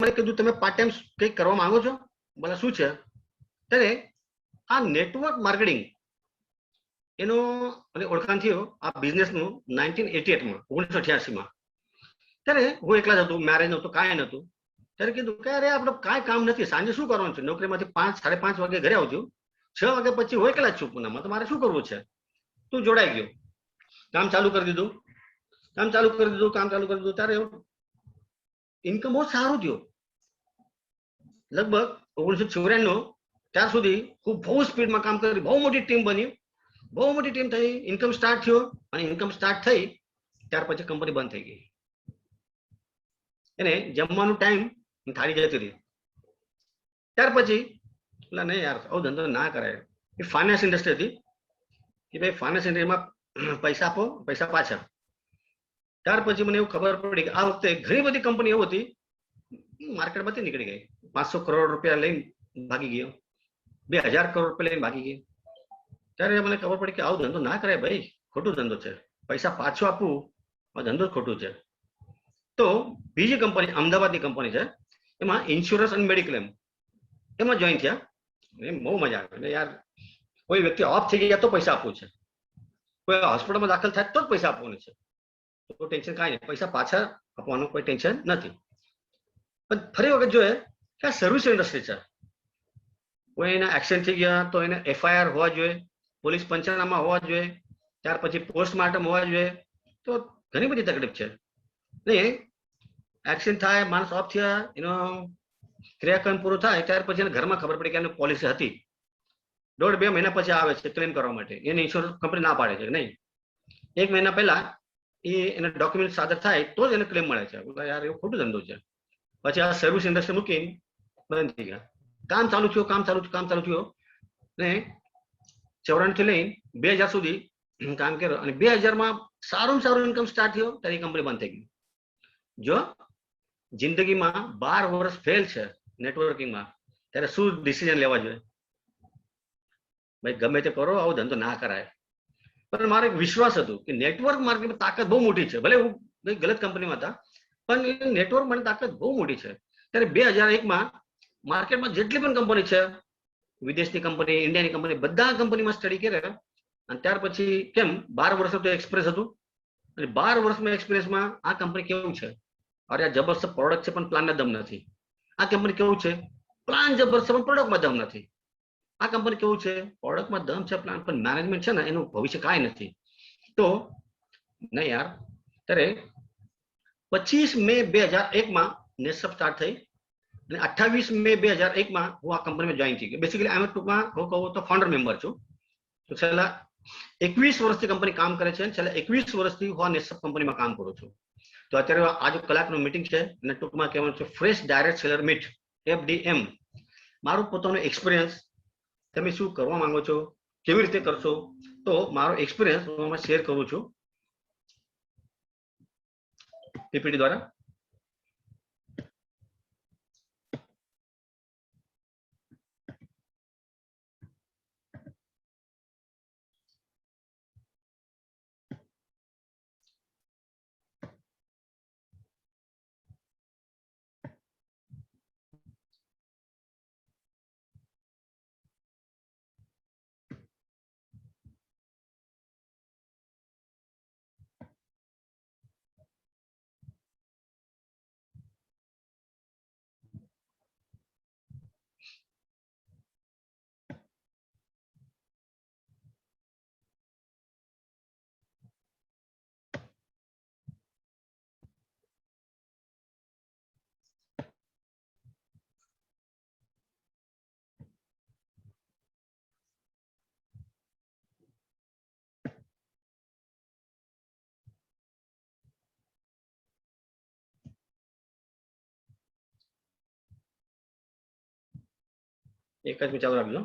મને કીધું તમે પાર્ટ ટાઈમ કંઈક કરવા માંગો છો? બોલે શું છે? ત્યારે આ નેટવર્ક માર્કેટિંગ એનો મને ઓળખાણ થયો આ બિઝનેસનું 1988માં 1988માં. ત્યારે હું એકલા જ હતો, મેરેજ નહોતું, કાંઈ નહોતું. ત્યારે કીધું કે અરે આપણે કાંઈ કામ નથી, સાંજે શું કરવાનું છે? નોકરીમાંથી 5 5:30 વાગે ઘરે આવજો, 6 વાગે પછી હું એકલા જ છું પૂનામાં, તો મારે શું કરવું છે? તું જોડાઈ ગયો, કામ ચાલુ કરી દીધું. ત્યારે ઇન્કમ બહુ સારું થયું. લગભગ 1994 ત્યાર સુધી હું બહુ સ્પીડમાં કામ કરી, બહુ મોટી ટીમ બની, બહુ મોટી ટીમ થઈ, ઇન્કમ સ્ટાર્ટ થયો. અને ઇન્કમ સ્ટાર્ટ થઈ ત્યાર પછી કંપની બંધ થઈ ગઈ. એને જમવાનું ટાઈમ થાળી જતી રહી. ત્યાર પછી એટલે નહીં યાર, આવો ધંધો ના કરાય. એ ફાઇનાન્સ ઇન્ડસ્ટ્રી હતી કે ભાઈ ફાઇનાન્સ ઇન્ડસ્ટ્રીમાં પૈસા આપો, પૈસા પાછા. ત્યાર પછી મને એવું ખબર પડી કે આ વખતે ઘણી બધી કંપની એવું હતી માર્કેટમાંથી નીકળી ગઈ. 500 કરોડ રૂપિયા લઈને ભાગી ગયો, 2000 કરોડ રૂપિયા લઈને ભાગી ગઈ. ત્યારે મને ખબર પડી કે આવો ધંધો ના કરાય ભાઈ, ખોટો ધંધો છે, પૈસા પાછો આપવું આ ધંધો ખોટું છે. તો બીજી કંપની અમદાવાદની કંપની છે, એમાં ઇન્સ્યોરન્સ અને મેડિક્લેમ એમાં જોઈન થયા. બહુ મજા આવે યાર. કોઈ વ્યક્તિ ઓફ થઈ ગયા તો પૈસા આપવું છે, કોઈ હોસ્પિટલમાં દાખલ થાય તો જ પૈસા આપવાનું છે. તો ટેન્શન કાંઈ નહીં, પૈસા પાછા આપવાનું કોઈ ટેન્શન નથી. પણ ફરી વખત જોઈએ કે આ સર્વિસ ઇન્ડસ્ટ્રી છે. કોઈ એના એક્સિડન્ટ થઈ ગયા તો એને FIR હોવા જોઈએ, પોલીસ પંચનામા હોવા જોઈએ, ત્યાર પછી પોસ્ટમોર્ટમ હોવા જોઈએ. તો ઘણી બધી તકલીફ છે. નહીં એક્સિડન્ટ થાય, માણસ ઓફ થયા, એનો ક્રિયાક્રમ પૂરો થાય ત્યાર પછી એને ઘરમાં ખબર પડી કે એની પોલિસી હતી, 1.5-2 મહિના પછી આવે છે ક્લેમ કરવા માટે. એને ઇન્સ્યોરન્સ કંપની ના પાડે છે નહીં, 1 મહિના પહેલા એના ડોક્યુમેન્ટ સાદર થાય તો જ એને ક્લેમ મળે છે. યાર એવું ખોટું ધંધો છે. પછી આ સર્વિસ ઇન્ડસ્ટ્રી મૂકીને બંધ થઈ ગયા. કામ ચાલુ થયું ને 94 થી લઈને 2000 સુધી કામ કર્યું. અને 2000માં સારું ઇન્કમ સ્ટાર્ટ થયો ત્યારે કંપની બંધ થઈ ગઈ. જો જિંદગીમાં 12 વર્ષ ફેલ છે નેટવર્કિંગમાં, ત્યારે શું ડિસિઝન લેવા જોઈએ? ભાઈ ગમે તે કરો, આવો ધંધો ના કરાય. પણ મારો એક વિશ્વાસ હતું કે નેટવર્ક માર્કેટમાં તાકાત બહુ મોટી છે. ભલે હું ગલત કંપનીમાં હતા, પણ નેટવર્ક માટે તાકાત બહુ મોટી છે. ત્યારે 2001માં માર્કેટમાં જેટલી પણ કંપની છે, વિદેશની કંપની, ઇન્ડિયાની કંપની, બધા કંપનીમાં સ્ટડી કર્યા. અને ત્યાર પછી કેમ 12 વર્ષ તો એક્સપિરિયન્સ હતું. અને 12 વર્ષમાં એક્સપિરિયન્સમાં આ કંપની કેવું છે? અરે આ જબરદસ્ત પ્રોડક્ટ છે પણ પ્લાનના દમ નથી. આ કંપની કેવું છે? પ્લાન જબરદસ્ત પણ પ્રોડક્ટમાં દમ નથી. આ કંપની કેવું છે? પ્રોડક્ટમાં દમ છે, પ્લાન પણ મેનેજમેન્ટ છે ને એનું ભવિષ્ય કાંઈ નથી. તો નહીં યાર. ત્યારે 25 મે 2001માં નેસઅપ સ્ટાર્ટ થઈ અને 28 મે 2001માં હું આ કંપનીમાં જોઈન થઈ ગયો. બેસિકલી આમ ટૂંકમાં હું કહું તો ફાઉન્ડર મેમ્બર છું. તો છેલ્લા 21 વર્ષથી કંપની કામ કરે છે. છેલ્લા 21 વર્ષથી હું આ નેસઅપ કંપનીમાં કામ કરું છું. તો અત્યારે આજે કલાકનું મીટિંગ છે અને ટૂંકમાં કહેવાનું છે fresh direct seller meet, FDM. મારું પોતાનું એક્સપિરિયન્સ, તમે શું કરવા માંગો છો, કેવી રીતે કરશો, તો મારો એક્સપિરિયન્સ હું આમાં શેર કરું છું PPT દ્વારા. એક જ ચાલુ રાખજો.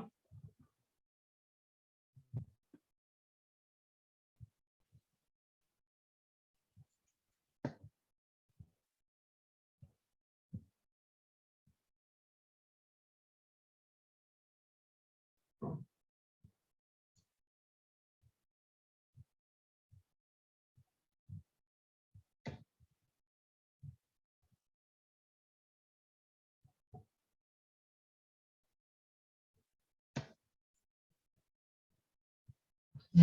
आता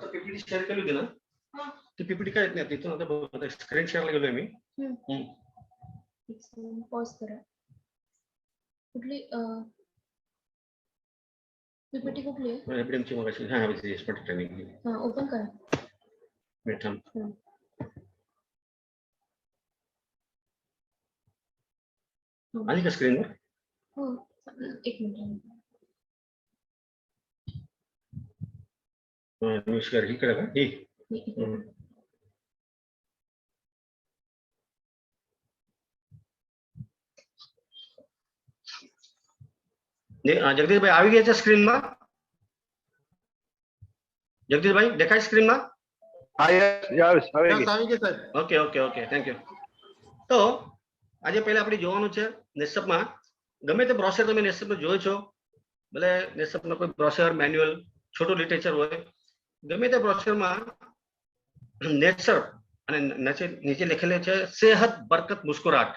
पीपीटी शेअर केली होती ना, ती पीपीटी काय येत नाही, तिथून आता स्क्रीन शेअरला गेलोय मी. पॉज करा. कुठली पीपीटी कुठली आहे? एपीडीएमची मगाशी. हा एक्सपर्ट ट्रेनिंग. हां, ओपन करा. बेटा आली का स्क्रीनवर? हो, एक मिनिट. नमस्कार, इकडे का? ही જગદીશભાઈ આવી ગયા છે સ્ક્રીનમાં? જગદીશભાઈ દેખાય સ્ક્રીનમાં? હા, યસ આવી ગઈ sir. Okay okay okay, thank you. તો આજે પહેલા આપણે જોવાનું છે નેસઅપમાં ગમે તે બ્રોશર તમે નેસઅપનો જોયો છો, ભલે નેસઅપનો કોઈ બ્રોશર, મેન્યુઅલ, છોટું લિટરેચર હોય, ગમે તે બ્રોશરમાં નેસઅપ અને નીચે લખેલું છે સેહત બરકત મુસ્કુરાટ.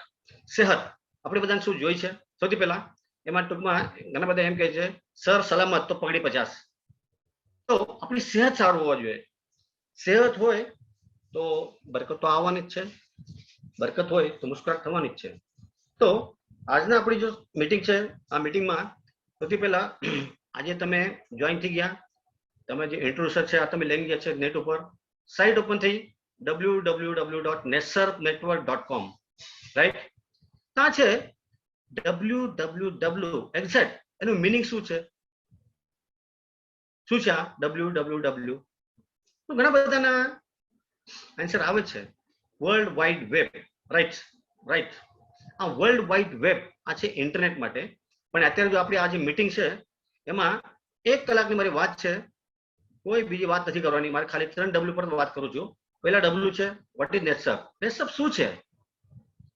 સેહત આપણે બધાને શું જોઈ છે? સૌથી પહેલા એમાં ટૂંકમાં ઘણા બધા એમ કહે છે સર સલામત તો પગડી 50. તો આપણી સેહત સારું હોવા જોઈએ. સેહત હોય તો બરકત તો આવવાની જ છે, બરકત હોય તો મુસ્કરાટ થવાની જ છે. તો આજના આપણી જો મીટિંગ છે, આ મીટિંગમાં સૌથી પહેલા આજે તમે જોઈન થઈ ગયા, તમે જે ઇન્ટ્રોડ્યુસર છે આ તમે લઈ ગયા છે નેટ ઉપર, સાઇટ ઓપન થઈ www.neserpnetwork.com, રાઈટ? ત્યાં છે www એક્ઝેક્ટ એનું મીનિંગ શું છે? શું છે આ www? તો ઘણા બધાના આન્સર આવે છે. World wide web, right right. આ વર્લ્ડ વાઇડ વેબ આ છે ઇન્ટરનેટ માટે. પણ અત્યારે જો આપણી આ જે મીટિંગ છે એમાં 1 કલાકની મારી વાત છે, કોઈ બીજી વાત નથી કરવાની, મારે ખાલી 3 W પર વાત કરું છું. પહેલા W છે વોટ ઇઝ નેટસપ, નેટસપ શું છે?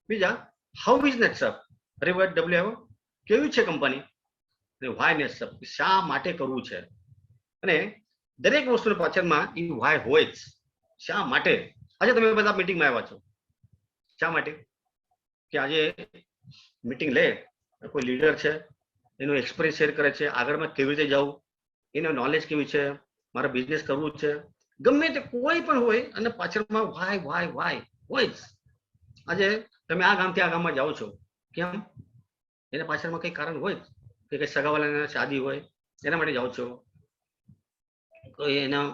બીજા હાઉ ઇઝ નેટસપ, અરે વર્ડ W આવ્યો, કેવી છે કંપની, અને વાય નેટસપ, શા માટે કરવું છે. અને દરેક વસ્તુની પાછળમાં એ વાય હોય જ. શા માટે આજે તમે બધા મીટિંગમાં આવ્યા છો? શા માટે? કે આજે મીટિંગ લે કોઈ લીડર છે, એનો એક્સપિરિયન્સ શેર કરે છે, આગળમાં કેવી રીતે જવું, એનો નોલેજ કેવી છે, મારે બિઝનેસ કરવું છે, ગમે તે કોઈ પણ હોય અને પાછળમાં વાય વાય વાય હોય જ. આજે તમે આ ગામથી આ ગામમાં જાઓ છો, કેમ? એના પાછળમાં કઈ કારણ હોય કે કઈ સગાવાલાના શાદી હોય એના માટે જાઓ છો, કોઈ એના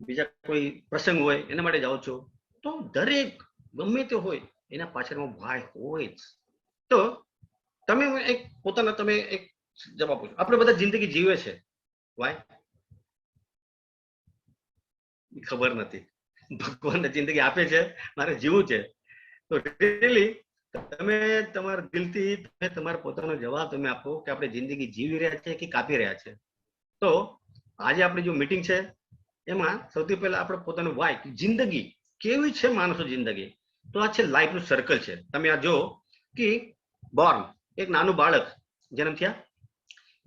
બીજા કોઈ પ્રસંગ હોય એના માટે જાઓ છો. તો દરેક ગમે તે હોય એના પાછળમાં વાય હોય જ. તો તમે એક પોતાના તમે એક જવાબ આપો. આપણે બધા જિંદગી જીવે છે, વાય ખબર નથી. ભગવાન જિંદગી આપે છે, મારે જીવવું છે. તો રિયલી તમે તમારા દિલથી તમે તમારા પોતાનો જવાબ તમે આપો કે આપણે જિંદગી જીવી રહ્યા છે કે કાપી રહ્યા છે. તો આજે આપણી જો મીટિંગ છે એમાં સૌથી પહેલા આપણે પોતાનું વાય, જિંદગી કેવી છે માણસો જિંદગી. તો આ છે લાઈફનું સર્કલ છે. તમે આ જો કે બોર્ન એક નાનું બાળક જન્મ થયા,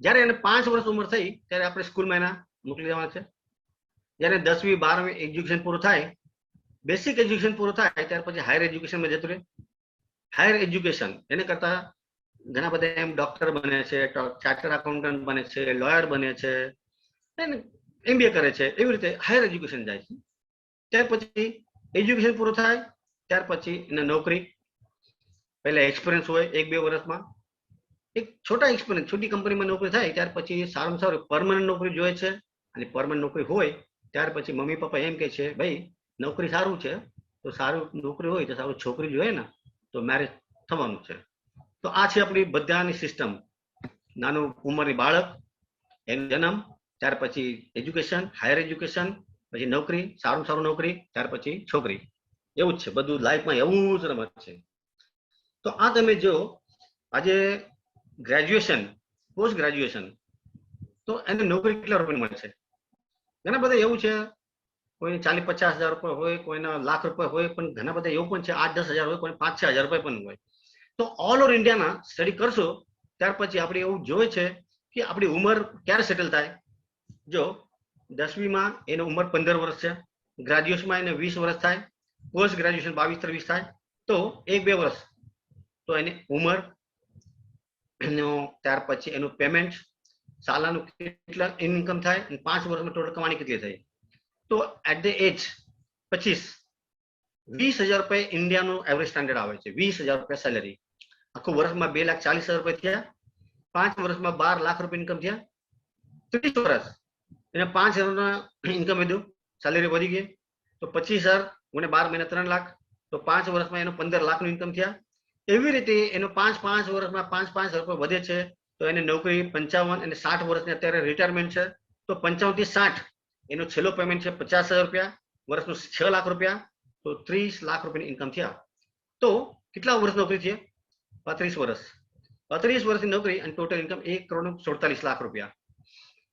જ્યારે એને 5 વર્ષ ઉંમર થઈ ત્યારે આપણે સ્કૂલમાં એના મોકલી દેવાના છે. જ્યારે 10મી 12મી એજ્યુકેશન પૂરું થાય, બેસિક એજ્યુકેશન પૂરું થાય ત્યાર પછી હાયર એજ્યુકેશનમાં જતું રહે. હાયર એજ્યુકેશન એને કરતા ઘણા બધા એમ ડોક્ટર બને છે, ચાર્ટર્ડ એકાઉન્ટન્ટ બને છે, લોયર બને છે, MBA કરે છે. એવી રીતે હાયર એજ્યુકેશન જાય છે. ત્યાર પછી એજ્યુકેશન પૂરું થાય ત્યાર પછી એને નોકરી, પહેલા એક્સપિરિયન્સ હોય 1-2 વર્ષમાં, એક છોટા એક્સપિરિયન્સ છોટી કંપનીમાં નોકરી થાય ત્યાર પછી સારામાં સારું પરમનન્ટ નોકરી જોઈએ છે. અને પરમનન્ટ નોકરી હોય ત્યાર પછી મમ્મી પપ્પા એમ કહે છે ભાઈ નોકરી સારું છે તો સારું નોકરી હોય તો સારું છોકરી જોઈએ ને તો મેરેજ થવાનું છે. તો આ છે આપણી બધાની સિસ્ટમ. નાનું ઉંમરની બાળક, એનો જન્મ, ત્યાર પછી એજ્યુકેશન, હાયર એજ્યુકેશન, પછી નોકરી, સારું સારું નોકરી, ત્યાર પછી છોકરી. એવું જ છે બધું લાઈફમાં, એવું જ રમત છે. તો આ તમે જો આજે ગ્રેજ્યુએશન, પોસ્ટ ગ્રેજ્યુએશન, તો એને નોકરી કેટલા રૂપિયા મળે છે? ઘણા બધા એવું છે, કોઈ 40-50 હજાર રૂપિયા હોય, કોઈના લાખ રૂપિયા હોય, પણ ઘણા બધા એવું પણ છે 8-10 હજાર હોય, કોઈ 5-6 હજાર રૂપિયા પણ હોય. તો ઓલ ઓવર ઇન્ડિયાના સ્ટડી કરશો ત્યાર પછી આપણે એવું જોઈએ છે કે આપણી ઉંમર ક્યારે સેટલ થાય. જો 10મીમાં એની ઉંમર 15 વર્ષ છે, ગ્રેજ્યુએશનમાં એને 20 વર્ષ થાય, પોસ્ટ ગ્રેજ્યુએશન 22-23 થાય, તો 1-2 વર્ષ તો એની ઉંમર, એનો ત્યાર પછી એનું પેમેન્ટ, સાલાનું કેટલા ઇન્કમ થાય, 5 વર્ષમાં ટોટલ કમાણી કેટલી થઈ. તો એટ ધ એજ 25, 20,000 રૂપિયા ઇન્ડિયાનું એવરેજ સ્ટાન્ડર્ડ આવે છે. 20,000 રૂપિયા સેલેરી, આખું વર્ષમાં 2,40,000 રૂપિયા થયા, 5 વર્ષમાં 12 લાખ રૂપિયા ઇન્કમ થયા. 30 વર્ષ એને 5,000 ઇન્કમ લીધું, સેલેરી વધી ગઈ, તો 25,000 ગુણે 12 મહિના 3 લાખ, તો 5 વર્ષમાં એનો 15 લાખનું ઇન્કમ થયા. એવી રીતે એનો 5 વર્ષમાં 5,000 રૂપિયા વધે છે. તો એને નોકરી 55 અને 60 વર્ષની અત્યારે રિટાયરમેન્ટ છે, તો 55 થી 60 એનો છેલ્લો પેમેન્ટ છે 50,000 રૂપિયા, વર્ષનું 6 લાખ રૂપિયા, તો 30 લાખ રૂપિયાની ઇન્કમ થયા. તો કેટલા વર્ષ નોકરી છે? 35 વર્ષ. 35 વર્ષની નોકરી અને ટોટલ ઇન્કમ 1,47 લાખ રૂપિયા.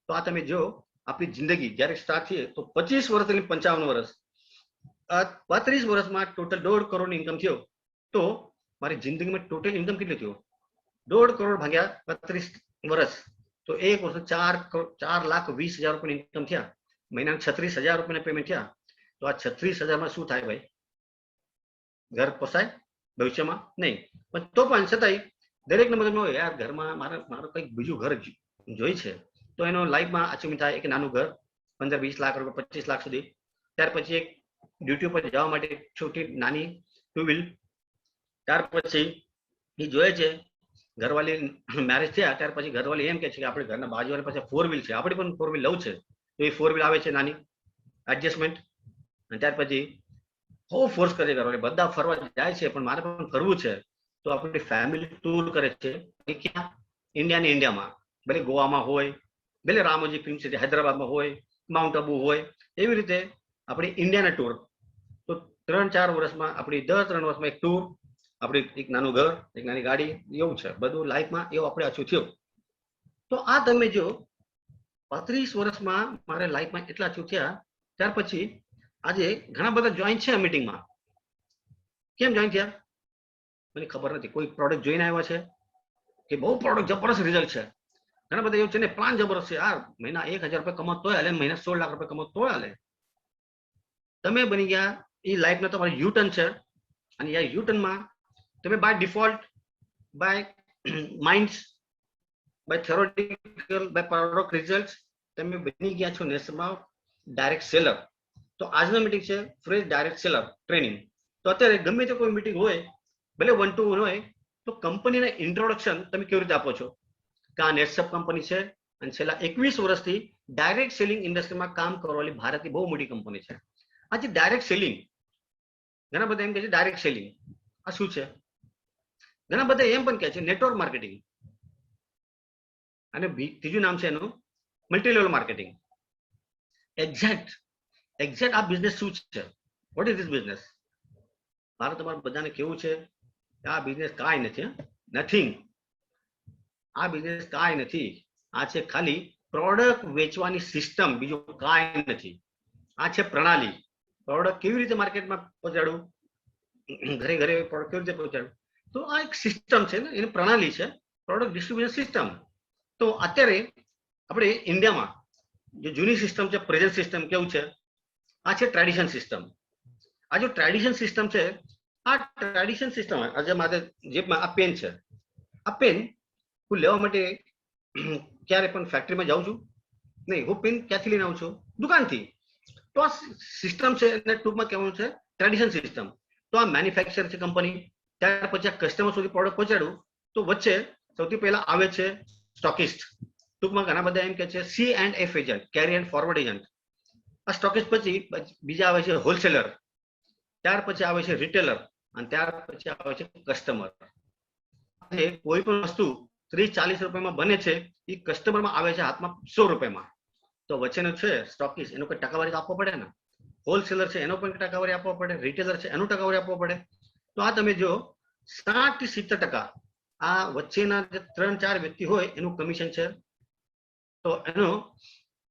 તો આ તમે જો આપણી જિંદગી જ્યારે સ્ટાર્ટ થઈએ તો 25 વર્ષથી 55 વર્ષ, 35 વર્ષમાં ટોટલ 1.5 કરોડની ઇન્કમ થયો. તો મારી જિંદગીમાં ટોટલ ઇન્કમ કેટલી થયો? 1.5 કરોડ ભાગ્યા 35 વર્ષ, તો એક વર્ષ 4,20,000 રૂપિયાની ઇન્કમ થયા. મહિનાના 36,000 રૂપિયાના પેમેન્ટ થયા. તો આ 36,000માં શું થાય ભાઈ? ઘર પોસાય ભવિષ્યમાં? નહીં. પણ તો પણ છતાંય દરેકને મતલબ યાર ઘરમાં મારે કંઈક બીજું ઘર જોઈ છે, તો એનો લાઈફમાં અચીવમેન્ટ થાય એક નાનું ઘર 15-20 લાખ રૂપિયા 25 લાખ સુધી. ત્યાર પછી એક ડ્યુટી ઉપર જવા માટે છોટી નાની 2 વ્હીલ. ત્યાર પછી એ જોઈએ છે ઘરવાળી મેરેજ થયા ત્યાર પછી ઘરવાળી એમ કે છે કે આપણે ઘરના બાજુવાળી પાસે 4 વ્હીલ છે, આપણે પણ 4 વ્હીલ લઉં છે, તો એ 4 વ્હીલ આવે છે નાની એડજસ્ટમેન્ટ. અને ત્યાર પછી બહુ ફોર્સ કરે ઘરવાળી, બધા ફરવા જાય છે પણ મારે પણ ફરવું છે, તો આપણી ફેમિલી ટૂર કરે છે. ક્યાં? ઇન્ડિયામાં, ભલે ગોવામાં હોય, ભલે રામોજી ફિલ્મ સિટી હૈદરાબાદમાં હોય, માઉન્ટ આબુ હોય, એવી રીતે આપણી ઇન્ડિયાના ટૂર. તો 3-4 વર્ષમાં આપણી 3 વર્ષમાં એક ટૂર, આપણે એક નાનું ઘર, એક નાની ગાડી, એવું છે બધું લાઈફમાં. એવું આપણે અચૂ થયું. તો આ તમે જો 35 વર્ષમાં મારે લાઈફમાં એટલા અચૂ થયા. ત્યાર પછી આજે ઘણા બધા જોઈન છે મીટિંગમાં. કેમ જોઈન થયા મને ખબર નથી. કોઈ પ્રોડક્ટ જોઈને આવ્યા છે કે બહુ પ્રોડક્ટ જબરદસ્ત રિઝલ્ટ છે. ઘણા બધા એવું છે ને પ્લાન જબરદસ્ત છે, યાર મહિના 1,000 રૂપિયા કમાતો તોય હાલે, મહિના 16 લાખ રૂપિયા કમાતો તોય હાલે. તમે બની ગયા એ લાઈફનો તમારી યુટર્ન છે. અને આ યુટર્નમાં તમે by default, by minds, by theoretical, by product result તમે બની ગયા છો નેશનમાં ડાયરેક્ટ સેલર. તો આજનો મીટિંગ છે ફ્રેશ ડાયરેક્ટ સેલર ટ્રેનિંગ. તો અત્યારે ગમે તે કોઈ મીટિંગ હોય, ભલે 1-to-1 હોય, તો કંપનીના ઇન્ટ્રોડક્શન તમે કેવી રીતે આપો છો? કે આ નેટસપ કંપની છે અને છેલ્લા 21 વર્ષથી ડાયરેક્ટ સેલિંગ ઇન્ડસ્ટ્રીમાં કામ કરવાવાળી ભારતની બહુ મોટી કંપની છે. આજે ડાયરેક્ટ સેલિંગ, ઘણા બધા એમ કહે છે ડાયરેક્ટ સેલિંગ આ શું છે? ઘણા બધા એમ પણ કહે છે નેટવર્ક માર્કેટિંગ, અને ત્રીજું નામ છે એનું મલ્ટી લેવલ માર્કેટિંગ. એક્ઝેક્ટ આ બિઝનેસ શું છે? What is this business? મારે તમારે બધાને કેવું છે આ બિઝનેસ કાંઈ નથી, નથિંગ. આ બિઝનેસ કાંઈ નથી. આ છે ખાલી પ્રોડક્ટ વેચવાની સિસ્ટમ, બીજું કાંઈ નથી. આ છે પ્રણાલી. પ્રોડક્ટ કેવી રીતે માર્કેટમાં પહોંચાડવું, ઘરે ઘરે પ્રોડક્ટ કેવી રીતે પહોંચાડવું, તો આ એક સિસ્ટમ છે ને, એની પ્રણાલી છે, પ્રોડક્ટ ડિસ્ટ્રીબ્યુશન સિસ્ટમ. તો અત્યારે આપણે ઇન્ડિયામાં જે જૂની સિસ્ટમ છે, પ્રેઝન્ટ સિસ્ટમ કેવું છે? આ છે ટ્રેડિશન સિસ્ટમ. આ જો ટ્રેડિશન સિસ્ટમ છે, આ ટ્રેડિશન સિસ્ટમ આજે મારે જેબમાં આ પેન છે, આ પેન હું લેવા માટે ક્યારે પણ ફેક્ટરીમાં જાઉં છું નહીં, હું પેન ક્યાંથી લઈને આવું છું? દુકાનથી. તો આ સિસ્ટમ છે એને ટૂંકમાં કહેવાનું છે ટ્રેડિશન સિસ્ટમ. તો આ મેન્યુફેક્ચર છે કંપની, ત્યાર પછી આ કસ્ટમર સુધી પ્રોડક્ટ પહોંચાડવું, તો વચ્ચે સૌથી પહેલા આવે છે સ્ટોકિસ્ટ. ટૂંકમાં ઘણા બધા એમ કે છે C&F agent, carry and forward agent. આ સ્ટોકિસ્ટ પછી બીજા આવે છે હોલસેલર, ત્યાર પછી આવે છે રિટેલર, અને ત્યાર પછી આવે છે કસ્ટમર. કોઈ પણ વસ્તુ 30-40 રૂપિયામાં બને છે, એ કસ્ટમરમાં આવે છે હાથમાં 100 રૂપિયામાં. તો વચ્ચેનો છે સ્ટોકિસ્ટ, એનો કોઈ ટકાવારી આપવો પડે ને. હોલસેલર છે એનો પણ ટકાવારી આપવો પડે, રિટેલર છે એનું ટકાવારી આપવો પડે. તો આ તમે જો 60 થી 70% આ વચ્ચેના જે 3-4 વ્યક્તિ હોય એનું કમિશન છે. તો એનો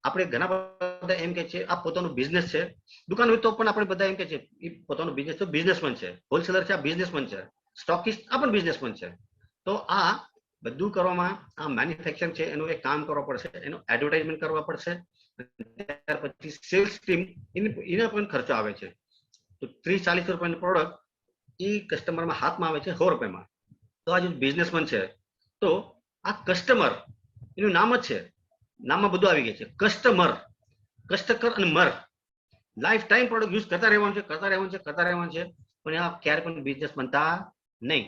આપણે ઘણા બધા એમ કે છે આ પોતાનું બિઝનેસ છે. દુકાન હોય તો પણ આપણે બધા એમ કે છે એ પોતાનું બિઝનેસ, તો બિઝનેસમેન છે. હોલસેલર છે આ બિઝનેસમેન છે. સ્ટોકિસ્ટ આ પણ બિઝનેસમેન છે. તો આ બધું કરવામાં આ મેન્યુફેક્ચરિંગ છે એનું એક કામ કરવું પડશે, એનું એડવર્ટાઇઝમેન્ટ કરવા પડશે, ત્યાર પછી સેલ્સ ટીમ એના પણ ખર્ચો આવે છે. તો 30-40 રૂપિયાનું પ્રોડક્ટ એ કસ્ટમરમાં હાથમાં આવે છે 100 રૂપિયામાં. તો આ જે બિઝનેસમેન છે તો આ કસ્ટમર એનું નામ જ છે, નામમાં બધું આવી ગયા છે, કસ્ટમર, કસ્ટકર અને મર, લાઈફ ટાઈમ પ્રોડક્ટ યુઝ કરતા રહેવાનું છે, કરતા રહેવાનું છે, પણ આ ક્યારે પણ બિઝનેસ બનતા નહીં.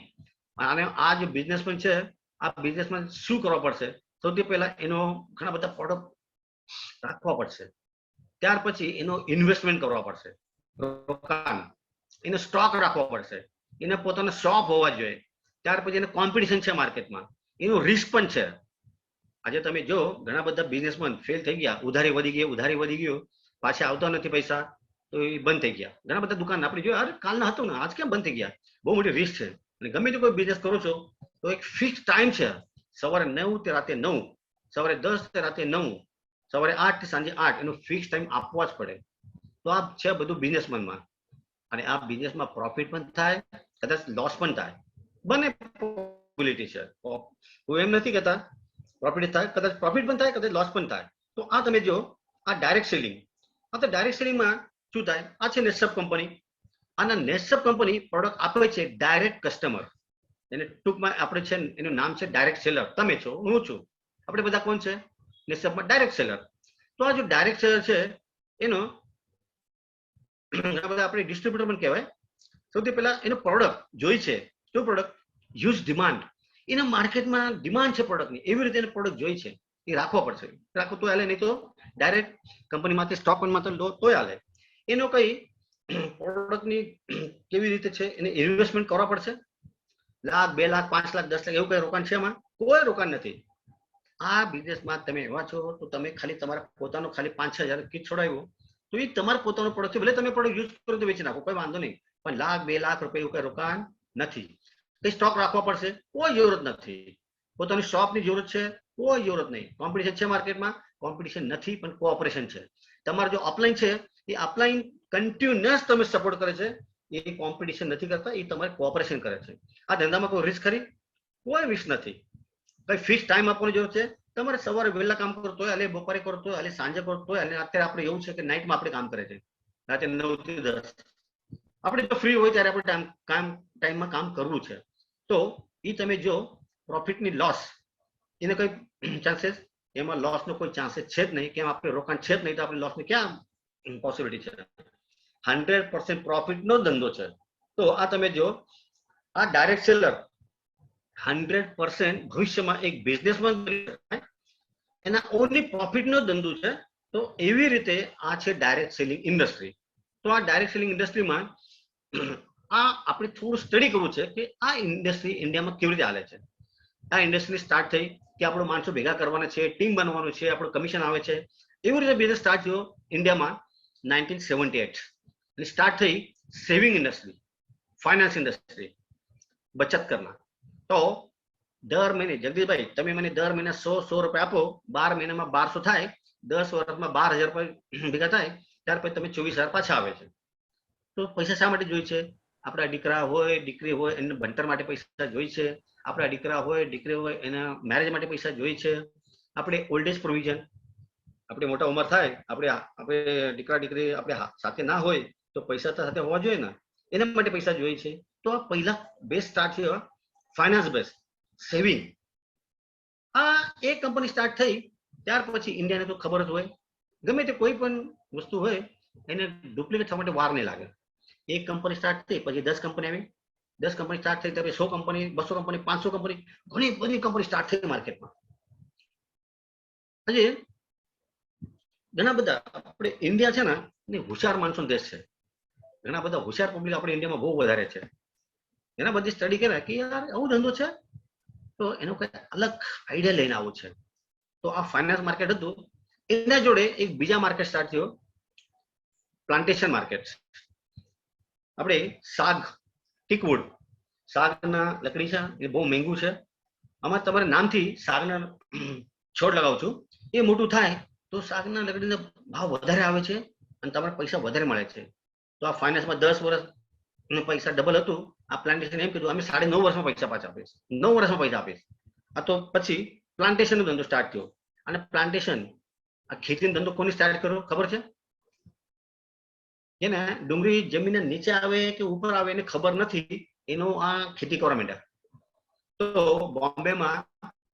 અને આ જે બિઝનેસમેન છે આ બિઝનેસમેન શું કરવા પડશે? સૌથી પહેલા એનો ઘણા બધા પ્રોડક્ટ રાખવા પડશે, ત્યાર પછી એનો ઇન્વેસ્ટમેન્ટ કરવા પડશે, રોકાણ, એનો સ્ટોક રાખવો પડશે, એને પોતાનો શોપ હોવા જોઈએ, ત્યાર પછી એને કોમ્પિટિશન છે માર્કેટમાં, એનું રિસ્ક પણ છે. આજે તમે જો ઘણા બધા બિઝનેસમેન ફેલ થઈ ગયા, ઉધારી વધી ગયું, પાછા આવતા નથી પૈસા, તો એ બંધ થઈ ગયા. ઘણા બધા દુકાન આપણે જોયું, અરે કાલના હતું ને આજ કેમ બંધ થઈ ગયા? બહુ મોટી રિસ્ક છે. અને ગમે તે કોઈ બિઝનેસ કરો છો તો એક ફિક્સ ટાઈમ છે, સવારે 9 થી રાતે 9, સવારે 10 થી રાતે 9, સવારે 8 થી સાંજે 8, એનો ફિક્સ ટાઈમ આપવા જ પડે. તો આ છે બધું બિઝનેસમેનમાં. અને આ બિઝનેસમાં પ્રોફિટ પણ થાય, કદાચ લોસ પણ થાય, બંને પોસિબિલિટી છે. હું એમ નથી કહેતા પ્રોફિટ થાય, કદાચ પ્રોફિટ પણ થાય, કદાચ લોસ પણ થાય. તો આ તમે જો આ ડાયરેક્ટ સેલિંગ, આ તો ડાયરેક્ટ સેલિંગમાં શું થાય? આ છે નેસપ કંપની. આના નેસપ કંપની પ્રોડક્ટ આપે છે ડાયરેક્ટ કસ્ટમર, એને ટૂંકમાં આપણે છે એનું નામ છે ડાયરેક્ટ સેલર. તમે છો, હું છું, આપણે બધા કોણ છે? નેસપમાં ડાયરેક્ટ સેલર. તો આ જો ડાયરેક્ટ સેલર છે એનો ઘણા બધા આપણે ડિસ્ટ્રીબ્યુટર પણ કહેવાય. સૌથી પહેલા એનો પ્રોડક્ટ જોઈ છે, શું પ્રોડક્ટ? હ્યુજ ડિમાન્ડ, એના માર્કેટમાં ડિમાન્ડ છે પ્રોડક્ટની, એવી રીતે એને પ્રોડક્ટ જોઈ છે, એ રાખવો પડશે. રાખો તો હાલે, નહીં તો ડાયરેક્ટ કંપનીમાંથી સ્ટોકમાં તો તોય હાલે. એનો કઈ પ્રોડક્ટની કેવી રીતે છે એને ઇન્વેસ્ટમેન્ટ કરવા પડશે. 1 લાખ, 2 લાખ, 5 લાખ, 10 લાખ એવું કઈ રોકાણ છે એમાં? કોઈ રોકાણ નથી. આ બિઝનેસમાં તમે એવા છો તો તમે ખાલી તમારા પોતાનો ખાલી 5-6 હજાર કિટ છોડાવ્યો તો એ તમારો પોતાનો પ્રોડક્ટ છે, ભલે તમે પ્રોડક્ટ યુઝ કરો તો વેચી નાખો, કોઈ વાંધો નહીં, પણ 1 લાખ, 2 લાખ રૂપિયા એવું કઈ રોકાણ નથી. કઈ સ્ટોક રાખવા પડશે? કોઈ જરૂરત નથી. પોતાની શોપની જરૂરત છે? કોઈ જરૂરત નહીં. કોમ્પિટિશન છે માર્કેટમાં? કોમ્પિટિશન નથી, પણ કોઓપરેશન છે. તમારો જો અપલાઈન છે એ અપલાઈન કન્ટિન્યુઅસ તમે સપોર્ટ કરે છે, એ કોમ્પિટિશન નથી કરતા, એ તમારે કોઓપરેશન કરે છે. આ ધંધામાં કોઈ રિસ્ક ખરી? કોઈ રિસ્ક નથી. કઈ ફિક્સ ટાઈમ આપવાની જરૂર છે? તમારે સવારે વહેલા કામ કરતો હોય, હાલે બપોરે કરતો હોય, હાલે સાંજે કરતો હોય, અને અત્યારે આપણે એવું છે કે નાઇટમાં આપણે કામ કરે છે, રાતે 9 થી 10. આપણે જો ફ્રી હોય ત્યારે આપણે ટાઈમમાં કામ કરવું છે. તો એ તમે જો પ્રોફિટની લોસ, એને કઈ ચાન્સીસ? એમાં લોસનો કોઈ ચાન્સીસ છે જ નહીં. કેમ? આપણે રોકાણ છે જ નહીં, તો આપણે લોસની ક્યાં પોસિબિલિટી છે? 100% પ્રોફિટનો ધંધો છે. તો આ તમે જો આ ડાયરેક્ટ સેલર 100% ભવિષ્યમાં એક બિઝનેસમેન એના ઓનલી પ્રોફિટનો ધંધો છે. તો એવી રીતે આ છે ડાયરેક્ટ સેલિંગ ઇન્ડસ્ટ્રી. તો આ ડાયરેક્ટ સેલિંગ ઇન્ડસ્ટ્રીમાં આ આપણે થોડું સ્ટડી કરવું છે કે આ ઇન્ડસ્ટ્રી ઇન્ડિયામાં કેવી રીતે હાલે છે. આ ઇન્ડસ્ટ્રી સ્ટાર્ટ થઈ કે આપણો માણસો ભેગા કરવાના છે, ટીમ બનવાનું છે, આપણું કમિશન આવે છે. એવી રીતે બિઝનેસ સ્ટાર્ટ થયો ઇન્ડિયામાં 1978. અને સ્ટાર્ટ થઈ સેવિંગ ઇન્ડસ્ટ્રી, ફાઇનાન્સ ઇન્ડસ્ટ્રી, બચત કરના. તો દર મહિને જગદીશભાઈ તમે મને દર મહિને 100 રૂપિયા આપો, 12 મહિનામાં 1200 થાય, 10 વર્ષમાં 12,000 રૂપિયા ભેગા થાય, ત્યાર પછી તમે 24,000 પાછા આવે છે. તો પૈસા શા માટે જોઈએ છે? આપણા દીકરા હોય, દીકરી હોય, એને ભણતર માટે પૈસા જોઈએ છે. આપણા દીકરા હોય, દીકરી હોય, એના મેરેજ માટે પૈસા જોઈએ છે. આપણે ઓલ્ડ એજ પ્રોવિઝન, આપણે મોટા ઉંમર થાય, આપણે દીકરા દીકરી આપણે સાથે ના હોય તો પૈસા તો સાથે હોવા જોઈએ ને, એના માટે પૈસા જોઈએ છે. તો આ પહેલા બેઝ સ્ટાર્ટ થયો ફાઇનાન્સ બેઝ સેવિંગ. આ એક કંપની સ્ટાર્ટ થઈ ત્યાર પછી ઇન્ડિયાને તો ખબર જ હોય, ગમે તે કોઈ પણ વસ્તુ હોય એને ડુપ્લિકેટ થવા માટે વાર નહીં લાગે. એક કંપની સ્ટાર્ટ થઈ પછી 10 કંપની આવી, 10 કંપની સ્ટાર્ટ થઈ ત્યારે 100 કંપની, 200 કંપની, 500 કંપની, ઘણી બધી કંપની સ્ટાર્ટ થઈ માર્કેટમાં. હજી ઘણા બધા આપણે ઇન્ડિયા છે ને હોશિયાર માણસોનો દેશ છે. ઘણા બધા હોશિયાર પબ્લિક આપણે ઇન્ડિયામાં બહુ વધારે છે. એના બધી સ્ટડી કરે કે યાર આવું ધંધો છે તો એનો કઈ અલગ આઈડિયા લઈને આવું છે. તો આ ફાઇનાન્સ માર્કેટ હતું. એના જોડે એક બીજા માર્કેટ સ્ટાર્ટ થયો, પ્લાન્ટેશન માર્કેટ. આપણે સાગ, ટીકવુડ, સાગના લકડી છે, એ બહુ મોંઘું છે. આમાં તમારે નામથી સાગના છોડ લગાવું છું, એ મોટું થાય તો સાગના લકડીનો ભાવ વધારે આવે છે અને તમારે પૈસા વધારે મળે છે. તો આ ફાઇનાન્સમાં 10 વર્ષ પૈસા ડબલ હતું. આ પ્લાન્ટેશન એમ કીધું અમે 9.5 વર્ષમાં પૈસા પાછા આપીશ, 9 વર્ષમાં પૈસા આપીશ. આ તો પછી પ્લાન્ટેશનનો ધંધો સ્ટાર્ટ થયો. અને પ્લાન્ટેશન આ ખેતીનો ધંધો કોની સ્ટાર્ટ કર્યો ખબર છે? એને ડુંગળી જમીનના નીચે આવે કે ઉપર આવે એને ખબર નથી, એનો આ ખેતી કરવા માંડ્યા. તો બોમ્બેમાં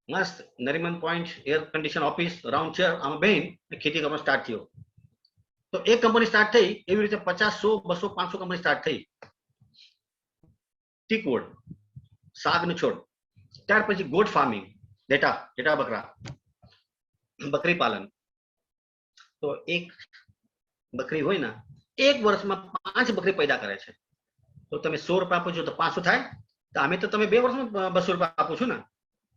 મસ્ત Nariman point air condition office round chair આમાં બેન ખેતી કરવાનું સ્ટાર્ટ થયો. તો એક કંપની સ્ટાર્ટ થઈ, એવી રીતે 50, 100, 200, 500 કંપની સ્ટાર્ટ થઈ. ટીકવોડ, સાગનો છોડ. ત્યાર પછી ગોટ ફાર્મિંગ, ડેટા બકરા, બકરી પાલન. તો એક બકરી હોય ને, એક વર્ષમાં 5 બકરી પેદા કરે છે. તો તમે 100 રૂપિયા આપો છો તો 500 થાય. તો અમે તો તમે 2 વર્ષમાં 200 રૂપિયા આપો છો ને.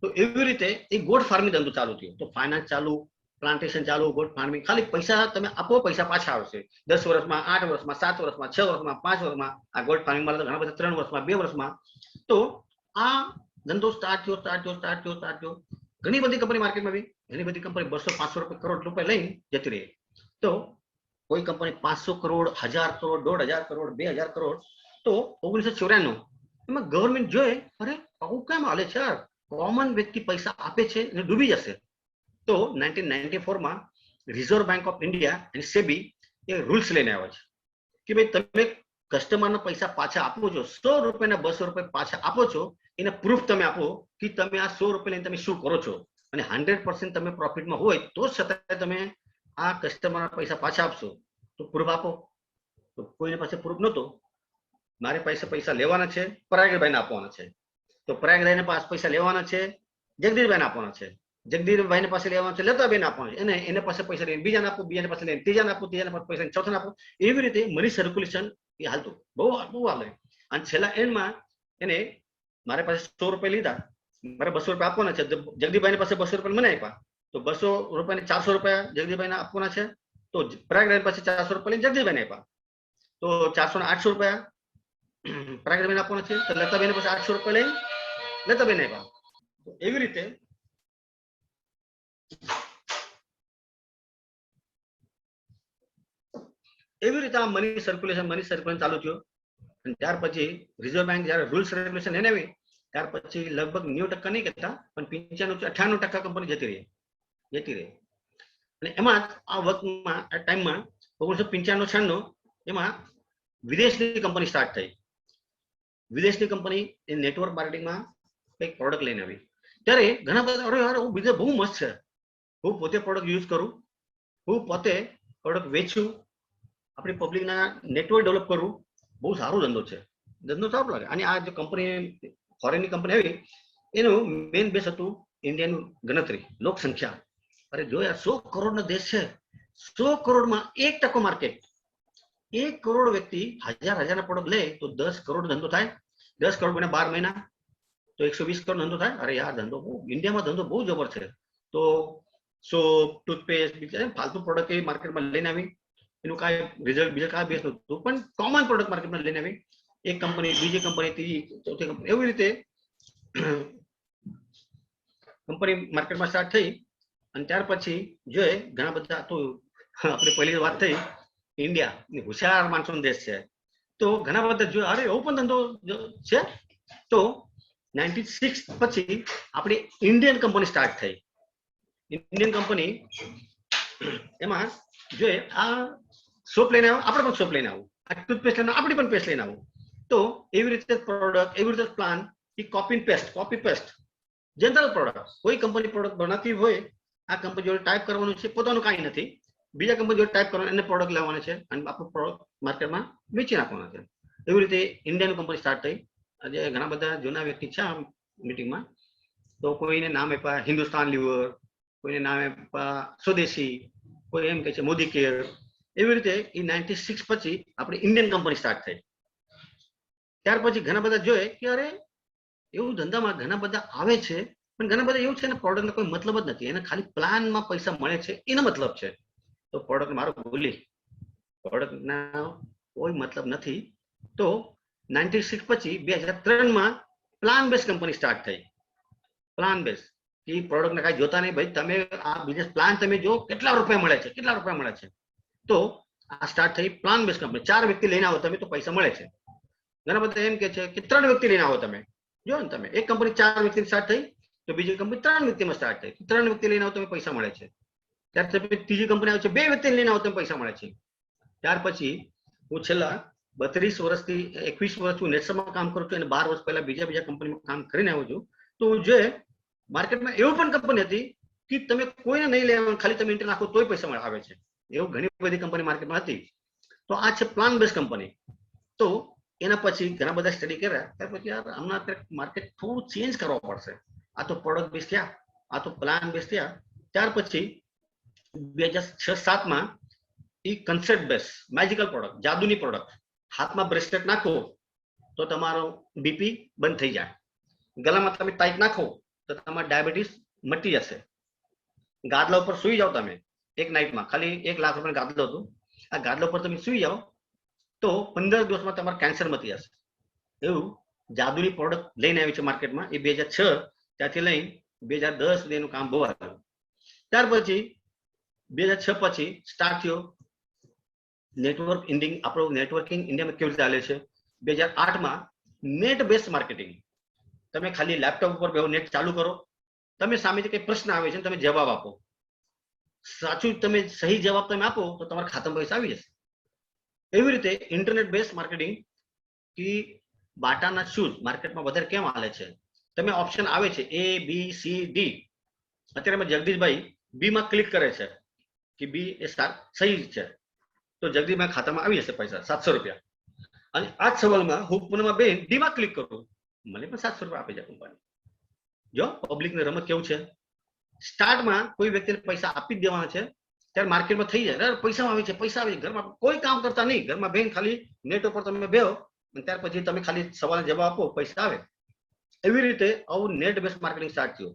તો એવી રીતે એ ગોટ ફાર્મિંગ ધંધો ચાલુ થયો. તો ફાઇનાન્સ ચાલુ, પ્લાન્ટેશન ચાલુ, ગોટ ફાર્મિંગ. ખાલી પૈસા તમે આપો, પૈસા પાછા આવશે. 10 વર્ષમાં, 8 વર્ષમાં, 7 વર્ષમાં, 6 વર્ષમાં, 5 વર્ષમાં. આ ગોટ ફાર્મિંગ માં ઘણા બધા 3 વર્ષમાં, 2 વર્ષમાં. તો આ ધંધો સ્ટાર્ટ થયો. ઘણી બધી કંપની માર્કેટમાં આવી. ઘણી બધી કંપની 200-500 કરોડ રૂપિયા લઈને જતી રહી. તો કોઈ કંપની 500 કરોડ, 1000 કરોડ, 1500 કરોડ, 2000 કરોડ. તો 1994 એમાં ગવર્મેન્ટ જોયે, અરે આવું કેમ હાલે છે યાર, કોમન વ્યક્તિ પૈસા આપે છે અને ડૂબી જશે. તો 1994 માં રિઝર્વ બેંક ઓફ ઇન્ડિયા અને સેબી એ રૂલ્સ લઈને આવ્યા છે કે ભાઈ તમે કસ્ટમરના પૈસા પાછા આપો છો, 100 રૂપિયાના 200 રૂપિયા પાછા આપો છો, એને પ્રૂફ તમે આપો કે તમે આ 100 રૂપિયા લઈને તમે શું કરો છો. અને 100% તમે પ્રોફિટમાં હોય તો છતાં તમે આ કસ્ટમરના પૈસા પાછા આપશો. તો પ્રૂફ આપો. તો કોઈને પાસે પ્રૂફ નહોતો. મારી પાસે પૈસા લેવાના છે, પરાગભાઈને આપવાના છે. તો પરાગભાઈને પાસે પૈસા લેવાના છે, જગદીશભાઈને આપવાના છે. જગદીશભાઈને પાસે લેવાના છે, લતાબેન આપવાના છે. એને પાસે પૈસા લઈને બીજાને આપો, બીજાને પાસે લઈને ત્રીજાને આપો, ત્રીજાને પાસે પૈસા ચોથાને આપો. એવી રીતે મની સર્ક્યુલેશન એ હાલતું બહુ હાલે. અને છેલ્લા એન્ડમાં એને મારી પાસે 100 રૂપિયા લીધા, મારે 200 રૂપિયા આપવાના છે. જગદીશભાઈની પાસે 200 રૂપિયા મને આપ્યા. તો 200 રૂપિયાને 400 રૂપિયા જગદીશભાઈને આપવાના છે. તો પરાગભાઈ પાસે 400 રૂપિયા લઈને જગદીશભાઈને આપ્યા. તો 400 ને 800 રૂપિયા પરાગભાઈને આપવાના છે. તો લતાબેન પાસે 800 રૂપિયા લઈને લતાબેન આપ્યા. એવી રીતે આ મની સર્ક્યુલેશન ચાલુ થયું. અને ત્યાર પછી રિઝર્વ બેંક જયારે રૂલ્સ રેગ્યુલેશન એને આવી, ત્યાર પછી લગભગ 90% નહીં કહેતા, પણ 95-98% કંપની જતી રહી. અને એમાં આ વખતમાં આ ટાઈમમાં 1995-96 એમાં વિદેશની કંપની સ્ટાર્ટ થઈ. વિદેશની કંપની એ નેટવર્ક માર્કેટિંગમાં કંઈક પ્રોડક્ટ લઈને આવી. ત્યારે ઘણા બધા અરે બીજે બહુ મસ્ત છે, હું પોતે પ્રોડક્ટ યુઝ કરું, હું પોતે પ્રોડક્ટ વેચું, આપણી પબ્લિકના નેટવર્ક ડેવલપ કરવું, બહુ સારો ધંધો છે. ધંધો સારો લાગે. અને આ જે કંપની ફોરેનની કંપની આવી, એનું મેઇન બેસ હતું ઇન્ડિયાનું ગણતરી, લોક સંખ્યા. અરે જો યાર 100 કરોડનો દેશ છે, 100 કરોડમાં 1% માર્કેટ. 1 કરોડ વ્યક્તિ 1000 પ્રોડક્ટ લે તો 10 કરોડ ધંધો થાય. 10 કરોડ ગુણ્યા 12 મહિના તો 120 કરોડ ધંધો થાય. અરે યાર ધંધો બહુ, ઇન્ડિયામાં ધંધો બહુ જબર છે. તો સોપ, ટૂથપેસ્ટ, બીજા ફાલતુ પ્રોડક્ટ એ માર્કેટમાં લઈને આવી. એનું કાંઈ રિઝલ્ટ બીજા કાંઈ બેસ નહોતું, પણ કોમન પ્રોડક્ટ માર્કેટમાં લઈને આવી. એક કંપની, બીજી કંપની, ત્રીજી, ચોથી કંપની, એવી રીતે કંપની માર્કેટમાં સ્ટાર્ટ થઈ. અને ત્યાર પછી જોઈએ ઘણા બધા, તો આપણે પહેલી વાત થઈ ઇન્ડિયા હોશિયાર માણસોનો દેશ છે. તો ઘણા બધા જોયું અરે એવો પણ ધંધો છે. તો 96 પછી આપણી ઇન્ડિયન કંપની સ્ટાર્ટ થઈ. ઇન્ડિયન કંપની એમાં જોઈએ આ સોપ લઈને આવો, આપણે પણ સોપ લઈને આવું, આ ટૂથપેસ્ટ લઈને આપણે પણ પેસ્ટ લઈને આવું. તો એવી રીતે પ્રોડક્ટ, એવી રીતે પ્લાન, એ કોપી પેસ્ટ જનરલ પ્રોડક્ટ. કોઈ કંપની પ્રોડક્ટ બનાવતી હોય, આ કંપની જોડે ટાઈપ કરવાનું છે, પોતાનું કાંઈ નથી, બીજા કંપની જોડે ટાઈપ કરવાનું, એને પ્રોડક્ટ લેવાના છે અને આપણું પ્રોડક્ટ માર્કેટમાં વેચી નાખવાના છે. એવી રીતે ઇન્ડિયન કંપની સ્ટાર્ટ થઈ. આજે ઘણા બધા જૂના વ્યક્તિ છે આ મીટિંગમાં. તો કોઈને નામ આપ્યા હિન્દુસ્તાન લીવર, કોઈને નામ આપ્યા સ્વદેશી, કોઈ એમ કહે છે મોદી કેર. એવી રીતે એ 96 પછી આપણી ઇન્ડિયન કંપની સ્ટાર્ટ થઈ. ત્યાર પછી ઘણા બધા જોઈએ કે અરે એવું ધંધામાં ઘણા બધા આવે છે, પણ ઘણા બધા એવું છે ને પ્રોડક્ટનો કોઈ મતલબ જ નથી, એને ખાલી પ્લાનમાં પૈસા મળે છે એનો મતલબ છે. તો પ્રોડક્ટ મારો ભૂલી, પ્રોડક્ટના કોઈ મતલબ નથી. તો 96 પછી 2003માં પ્લાન બેઝ કંપની સ્ટાર્ટ થઈ. પ્લાન બેઝ એ પ્રોડક્ટને કાંઈ જોતા નહીં, ભાઈ તમે આ બિઝનેસ પ્લાન તમે જો કેટલા રૂપિયા મળે છે. તો આ સ્ટાર્ટ થઈ પ્લાન બેઝ કંપની. 4 વ્યક્તિ લઈને આવો તમે તો પૈસા મળે છે. ઘણા બધા એમ કે છે કે 3 વ્યક્તિ લઈને આવો તમે, જો ને તમે એક કંપની 4 વ્યક્તિ સ્ટાર્ટ થઈ તો બીજી કંપની 3 વ્યક્તિમાં સ્ટાર્ટ થાય, 3 વ્યક્તિ લઈને આવો તમે પૈસા મળે છે. ત્યાર પછી ત્રીજી કંપની આવે છે 2 વ્યક્તિ લઈને આવો તમે પૈસા મળે છે. ત્યાર પછી હું છેલ્લા 32 વર્ષથી 21 વર્ષથી નેટસપમાં કામ કરું છું અને 12 વર્ષ પહેલા બીજા કંપનીમાં કામ કરીને આવ્યો છું. તો જે માર્કેટમાં એવું પણ કંપની હતી કે તમે કોઈને નહીં લેવા, ખાલી તમે ઇન્ટર નાખો તોય પૈસા આવે છે, એવું ઘણી બધી કંપની માર્કેટમાં હતી. તો આ છે પ્લાન બેઝ કંપની. તો એના પછી ઘણા બધા સ્ટડી કર્યા, ત્યાર પછી યાર હમણાં માર્કેટ થોડું ચેન્જ કરવા પડશે. આ તો પ્રોડક્ટ બેઝ થયા, આ તો પ્લાન બેઝ થયા. ત્યાર પછી 2006-07 એ કન્સેપ્ટ બેઝ મેજિકલ પ્રોડક્ટ, જાદુની પ્રોડક્ટ. હાથમાં બ્રેસલેટ નાખો તો તમારો બીપી બંધ થઈ જાય, ગળામાં તમે ટાઈટ નાખો તો તમારો ડાયાબિટીસ મટી જશે, ગાદલા ઉપર સુઈ જાઓ તમે એક નાઇટમાં, ખાલી 1 લાખ રૂપિયા ગાદલો હતું, આ ગાદલા ઉપર તમે સુઈ જાઓ તો 15 દિવસમાં તમારું કેન્સર મટી જશે. એવું જાદુની પ્રોડક્ટ લઈને આવી છે માર્કેટમાં. એ 2006 ત્યાંથી લઈને 2010 સુધી એનું કામ બહુ આવ્યું. ત્યાર પછી 2006 પછી સ્ટાર્ટ થયો નેટવર્ક ઇન્ડિંગ. આપણું નેટવર્કિંગ ઇન્ડિયામાં કેવી રીતે ચાલે છે? 2008 નેટ બેઝ માર્કેટિંગ. તમે ખાલી લેપટોપ ઉપર બેહો, નેટ ચાલુ કરો, તમે સામેથી કઈ પ્રશ્ન આવે છે તમે જવાબ આપો, સાચું તમે સહી જવાબ તમે આપો તો તમારા ખાતામાં પૈસા આવી જશે. એવી રીતે ઇન્ટરનેટ બેઝ માર્કેટિંગ કે બાટાના શૂઝ માર્કેટમાં વધારે કેમ હાલે છે? તમે ઓપ્શન આવે છે A B C D. અત્યારે જગદીશભાઈ બી માં ક્લિક કરે છે કે બી એ સહી છે, તો જગદીશભાઈ ખાતામાં આવી જશે પૈસા 700 રૂપિયા. અને આ જ સવાલમાં હું પૂનમમાં બેન ડી માં ક્લિક કરું, મને પણ 700 રૂપિયા આપી જાય કંપની. જો પબ્લિકની રમત કેવું છે. સ્ટાર્ટમાં કોઈ વ્યક્તિને પૈસા આપી જ દેવાના છે, ત્યારે માર્કેટમાં થઈ જાય પૈસા આવે છે, પૈસા આવે છે, ઘરમાં કોઈ કામ કરતા નહીં, ઘરમાં બેન ખાલી નેટ ઉપર તમે બેહો અને ત્યાર પછી તમે ખાલી સવાલ જવાબ આપો, પૈસા આવે. એવી રીતે આવું નેટ બેઝ માર્કેટિંગ સ્ટાર્ટ થયું.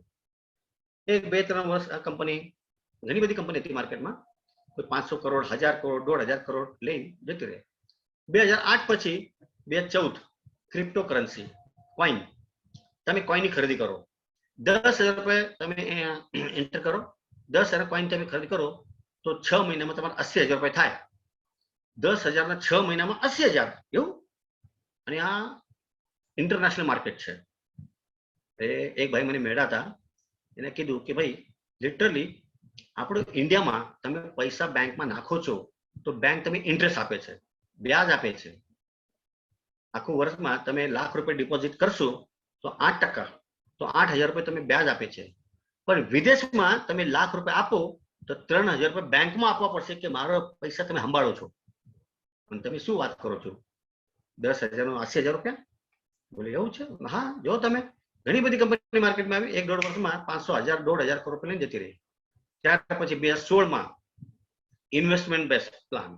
1-2-3 વર્ષ આ કંપની, ઘણી બધી કંપની હતી માર્કેટમાં, કોઈ 500 કરોડ, 1000 કરોડ, 1500 કરોડ લઈને જતી રહે. 2008 પછી 2014 ક્રિપ્ટોકરન્સી કોઈન, તમે કોઈનની ખરીદી કરો, 10,000 રૂપિયા તમે એન્ટર કરો, 10,000 કોઈન તમે ખરીદી કરો તો 6 મહિનામાં તમારે 80,000 રૂપિયા થાય. 10,000 ના 6 મહિનામાં 80,000 એવું. અને આ ઇન્ટરનેશનલ માર્કેટ છે. એક ભાઈ મને મળ્યા હતા, એને કીધું કે ભાઈ લિટરલી આપણે ઇન્ડિયામાં તમે પૈસા બેંકમાં નાખો છો તો બેંક તમે ઇન્ટરેસ્ટ આપે છે, વ્યાજ આપે છે. આખું વર્ષમાં તમે લાખ રૂપિયા ડિપોઝિટ કરશો તો 8%, તો 8,000 રૂપિયા તમે વ્યાજ આપે છે. પણ વિદેશમાં તમે લાખ રૂપિયા આપો તો 3,000 રૂપિયા બેંકમાં આપવા પડશે કે મારો પૈસા તમે સંભાળો છો. પણ તમે શું વાત કરો છો, 10,000 નો 80,000 રૂપિયા? બોલે એવું છે. હા, જો તમે ઘણી બધી કંપની માર્કેટમાં આવી, 1-1.5 વર્ષમાં 500,000, 1,500 કરોડ રૂપિયા લઈને જતી રહી. ત્યાર પછી 2016 ઇન્વેસ્ટમેન્ટ બેસ્ટ પ્લાન,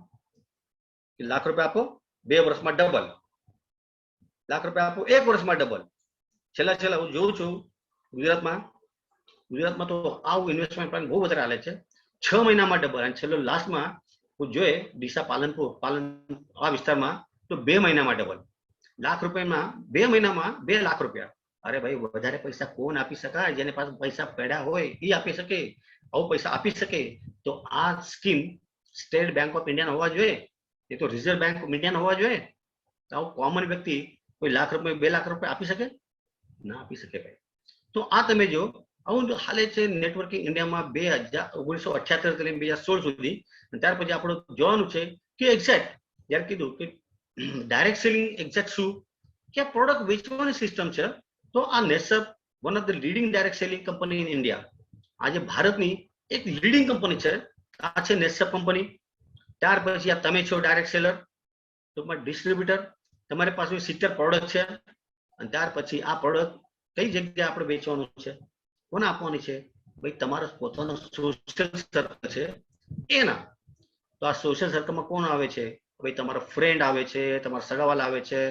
લાખ રૂપિયા આપો 2 વર્ષમાં ડબલ, લાખ રૂપિયા આપો 1 વર્ષમાં ડબલ. છેલ્લા હું જોઉં છું ગુજરાતમાં તો આવું ઇન્વેસ્ટમેન્ટ પ્લાન બહુ વધારે હાલે છે. 6 મહિનામાં ડબલ. અને છેલ્લો લાસ્ટમાં હું જોઈએ ડીસા પાલનપુર આ વિસ્તારમાં તો 2 મહિનામાં ડબલ. લાખ રૂપિયામાં 2 મહિનામાં 2 લાખ રૂપિયા. અરે ભાઈ, વધારે પૈસા કોણ આપી શકાય? જેને પાસે પૈસા પડ્યા હોય એ આપી શકે. આવું પૈસા આપી શકે તો આ scheme state bank of India હોવા જોઈએ, એ તો રિઝર્વ બેંક ઓફ ઇન્ડિયા હોવા જોઈએ. આવું કોમન વ્યક્તિ કોઈ લાખ રૂપિયા 2 લાખ રૂપિયા આપી શકે? ના આપી શકે ભાઈ. તો આ તમે જો આવું હાલે છે નેટવર્કિંગ ઇન્ડિયામાં 1978 થી 2016 સુધી. ત્યાર પછી આપણું જોવાનું છે કે એક્ઝેક્ટ જ્યારે કીધું કે ડાયરેક્ટ સેલિંગ એક્ઝેક્ટ શું, કે પ્રોડક્ટ વેચવાની સિસ્ટમ છે. તો આ નેસપ one of the leading direct selling company in India, આજે ભારતની એક લીડિંગ કંપની છે. આ છે નેસપ કંપની. ત્યાર પછી આ તમે છો ડાયરેક્ટ સેલર, ટૂંકમાં ડિસ્ટ્રીબ્યુટર, તમારી પાસે 70 પ્રોડક્ટ છે. અને ત્યાર પછી આ પ્રોડક્ટ કઈ જગ્યાએ આપણે વેચવાનું છે, કોને આપવાની છે? ભાઈ તમારો પોતાનો સોશિયલ સર્કલ છે એના. તો આ સોશિયલ સર્કલમાં કોણ આવે છે? ભાઈ તમારો ફ્રેન્ડ આવે છે, તમારા સગાવાલા આવે છે,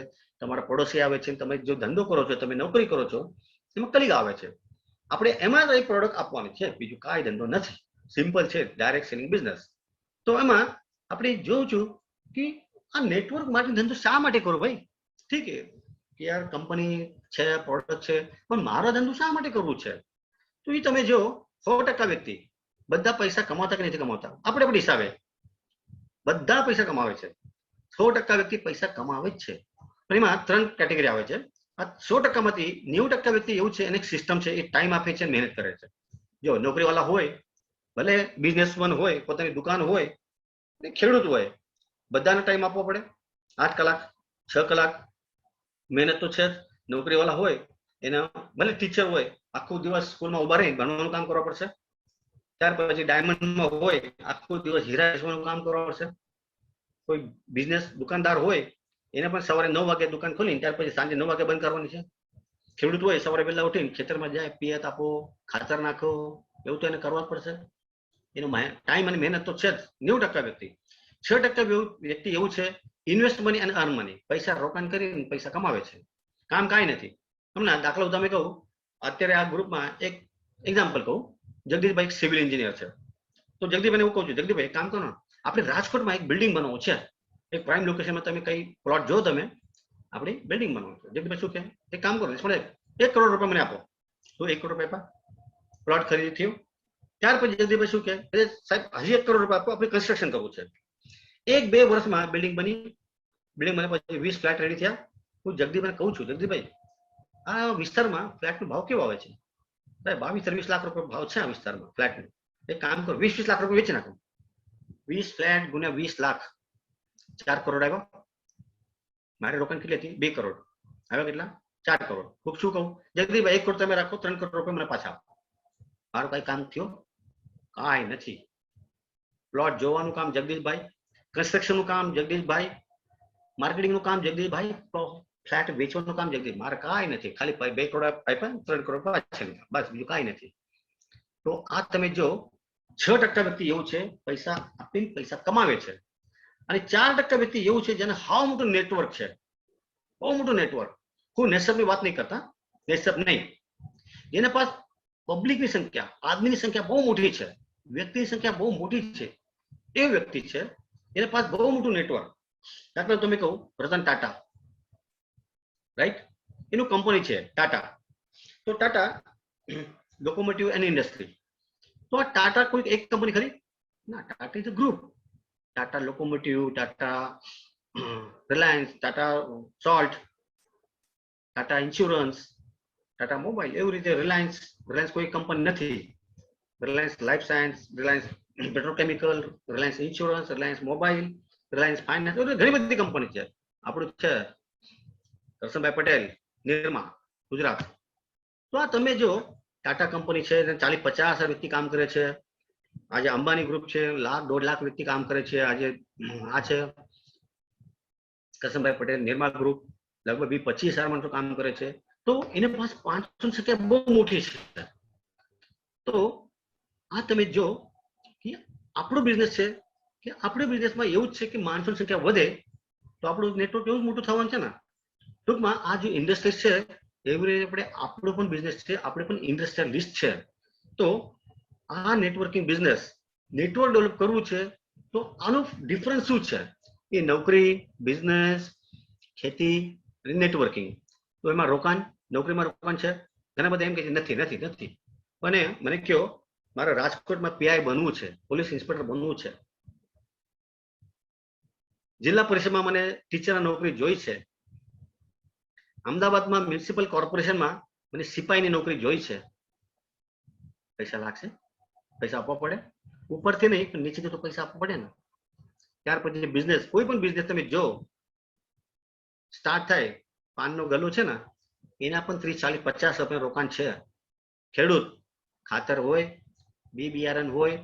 તમારા પડોશી આવે છે, તમે જો ધંધો કરો છો, તમે નોકરી કરો છો, એમાં કલીગ આવે છે. આપણે એમાં જ પ્રોડક્ટ આપવાની છે, બીજું કાંઈ ધંધો નથી. સિમ્પલ છે ડાયરેક્ટ સેલિંગ બિઝનેસ. તો એમાં આપણે જોઉં છું કે આ નેટવર્ક માટે ધંધો શા માટે કરો ભાઈ? ઠીક છે કે યાર કંપની છે, પ્રોડક્ટ છે, પણ મારો ધંધો શા માટે કરવું છે? તો એ તમે જો 100% વ્યક્તિ બધા પૈસા કમાતા કે નથી કમાતા, આપણે હિસાબે બધા પૈસા કમાવે છે. 100% વ્યક્તિ પૈસા કમાવે જ છે. પણ એમાં 3 કેટેગરી આવે છે. આ 100%માંથી 90% વ્યક્તિ એવું છે, એને એક સિસ્ટમ છે, એ ટાઈમ આપે છે, મહેનત કરે છે. જો નોકરીવાળા હોય, ભલે બિઝનેસમેન હોય, પોતાની દુકાન હોય, ખેડૂત હોય, બધાને ટાઈમ આપવો પડે. 8 કલાક 6 કલાક મહેનત તો છે જ. નોકરીવાળા હોય એને ભલે ટીચર હોય, આખો દિવસ સ્કૂલમાં ઉભા રહી ભણવાનું કામ કરવા પડશે. ત્યાર પછી ડાયમંડમાં હોય, આખો દિવસ હીરા વેચવાનું કામ કરવા પડશે. કોઈ બિઝનેસ દુકાનદાર હોય, એને પણ સવારે 9 વાગે દુકાન ખોલીને ત્યાર પછી સાંજે 9 વાગે બંધ કરવાની છે. ખેડૂત હોય, સવારે વહેલા ઉઠીને ખેતરમાં જાય, પિયત આપો, ખાતર નાખો, એવું તો એને કરવા પડશે. એનો ટાઈમ અને મહેનત તો છે જ. 90% વ્યક્તિ. 6% વ્યક્તિ એવું છે, ઇન્વેસ્ટ મની અને અર્ન મની, પૈસા રોકાણ કરીને પૈસા કમાવે છે, કામ કાંઈ નથી. હમણાં દાખલા તમે કહું, અત્યારે આ ગ્રુપમાં એક એક્ઝામ્પલ કહું, જગદીશભાઈ સિવિલ એન્જિનિયર છે. તો જગદીશભાઈ એવું કહું છું, જગદીશભાઈ કામ કરો, આપણે રાજકોટમાં એક બિલ્ડિંગ બનાવવું છે, એક પ્રાઇમ લોકેશનમાં તમે કઈ પ્લોટ જો તમે આપણી બિલ્ડિંગ બનાવો છો. જગદીશભાઈ શું કે એક કામ કરો, મને 1 કરોડ રૂપિયા મને આપો. તો 1 કરોડ રૂપિયા પ્લોટ ખરીદી થયું. ત્યાર પછી જગદીશભાઈ શું કે સાહેબ હજી 1 કરોડ રૂપિયા આપો, આપણે કન્સ્ટ્રક્શન કરવું છે. 1-2 વર્ષમાં બિલ્ડિંગ બની. બિલ્ડિંગ બને પછી 20 ફ્લેટ રેડી થયા. હું જગદીશભાઈને કહું છું, જગદીશભાઈ આ વિસ્તારમાં ફ્લેટનો ભાવ કેવો આવે છે? સાહેબ 22-23 લાખ રૂપિયા ભાવ છે આ વિસ્તારમાં ફ્લેટનો. એક કામ કરો, 20-20 લાખ રૂપિયા વેચી નાખો. 20 ફ્લેટ ગુણ્યા 20 લાખ, 4 કરોડ આવ્યો. મારે રોકાણ કેટલી હતી? 2 કરોડ. આવ્યા કેટલા? 4 કરોડ. હું શું કહું, જગદીશભાઈ 1 કરોડ તમે રાખો, 3 કરોડ રૂપિયા મને પાછા આપો. મારું કઈ કામ થયું? કાંઈ નથી. પ્લોટ જોવાનું કામ જગદીશભાઈ, કન્સ્ટ્રક્શનનું કામ જગદીશભાઈ, માર્કેટિંગનું કામ જગદીશભાઈ, ફ્લેટ વેચવાનું કામ જગદીશ. મારે કાંઈ નથી, ખાલી 2 કરોડ આપ્યા, 3 કરોડ પાછા, બસ બીજું કાંઈ નથી. તો આ તમે જો 6% વ્યક્તિ એવું છે, પૈસા આપીને પૈસા કમાવે છે. અને 4% વ્યક્તિ એવું છે, જેને હાવ મોટું નેટવર્ક છે, બહુ મોટું નેટવર્ક. હું નેટવર્કની વાત નહીં કરતા, નેટવર્ક નહીં, જેના પાસ પબ્લિકની સંખ્યા, આદમીની સંખ્યા બહુ મોટી છે, વ્યક્તિની સંખ્યા બહુ મોટી છે, એ વ્યક્તિ છે, એના પાસ બહુ મોટું નેટવર્ક. દાખલા તમે કહું, રતન ટાટા, રાઈટ, એનું કંપની છે ટાટા. તો ટાટા લોકોમોટિવ એન્ડ ઇન્ડસ્ટ્રી. તો આ ટાટા કોઈ એક કંપની ખરી ના, Tata is a group. Tata locomotive, Tata Reliance, Tata salt, Tata insurance, Tata mobile, એવી રીતે રિલાયન્સ કોઈ કંપની નથી. Reliance life science, Reliance petrochemical, Reliance insurance, Reliance mobile, Reliance finance, ઘણી બધી કંપની છે. આપણું છે કરશનભાઈ પટેલ, નિરમા ગુજરાત. તો આ તમે જો ટાટા કંપની છે, 40-50 વ્યક્તિ કામ કરે છે. આજે અંબાની ગ્રુપ છે, 1-1.5 લાખ વ્યક્તિ કામ કરે છે. આજે આ છે કરશનભાઈ પટેલ, નિરમા ગ્રુપ, લગભગ 20-25 માણસો કામ કરે છે. તો એને પાસે 500 સંખ્યા બહુ મોટી છે. તો આ તમે જો કે આપણો બિઝનેસ છે, કે આપણે બિઝનેસમાં એવું જ છે કે માણસોની સંખ્યા વધે તો આપણું નેટવર્ક એવું જ મોટું થવાનું છે ને. ટૂંકમાં આ જે ઇન્ડસ્ટ્રીઝ છે, એવી રીતે આપણો પણ બિઝનેસ છે, આપણે પણ ઇન્ડસ્ટ્રીયલિસ્ટ છે. તો આ નેટવર્કિંગ બિઝનેસ, નેટવર્ક ડેવલપ કરવું છે, તો આનો ડિફરન્સ શું છે? એ નોકરી, બિઝનેસ, ખેતી અને નેટવર્કિંગ. તો એમાં રોકાણ, નોકરીમાં રોકાણ છે. ઘણા બધા એમ કે નથી નથી નથી, અને મને કહો મારે રાજકોટમાં પીઆઈ બનવું છે, પોલીસ ઇન્સ્પેક્ટર બનવું છે, જિલ્લા પરિષદમાં મને ટીચરના નોકરી જોઈ છે, અમદાવાદમાં મ્યુનિસિપલ કોર્પોરેશનમાં મને સિપાહીની નોકરી જોઈ છે. પૈસા લાગશે, પૈસા આપવા પડે, ઉપરથી નહીં પણ નીચેથી તો પૈસા આપવા પડે ને. ત્યાર પછી બિઝનેસ, કોઈ પણ બિઝનેસ તમે જો સ્ટાર્ટ થાય, પાનનો ગલ્લો છે ને, એના પણ 30-40-50 રૂપિયા રોકાણ છે. ખેડૂત, ખાતર હોય, બિયારણ હોય,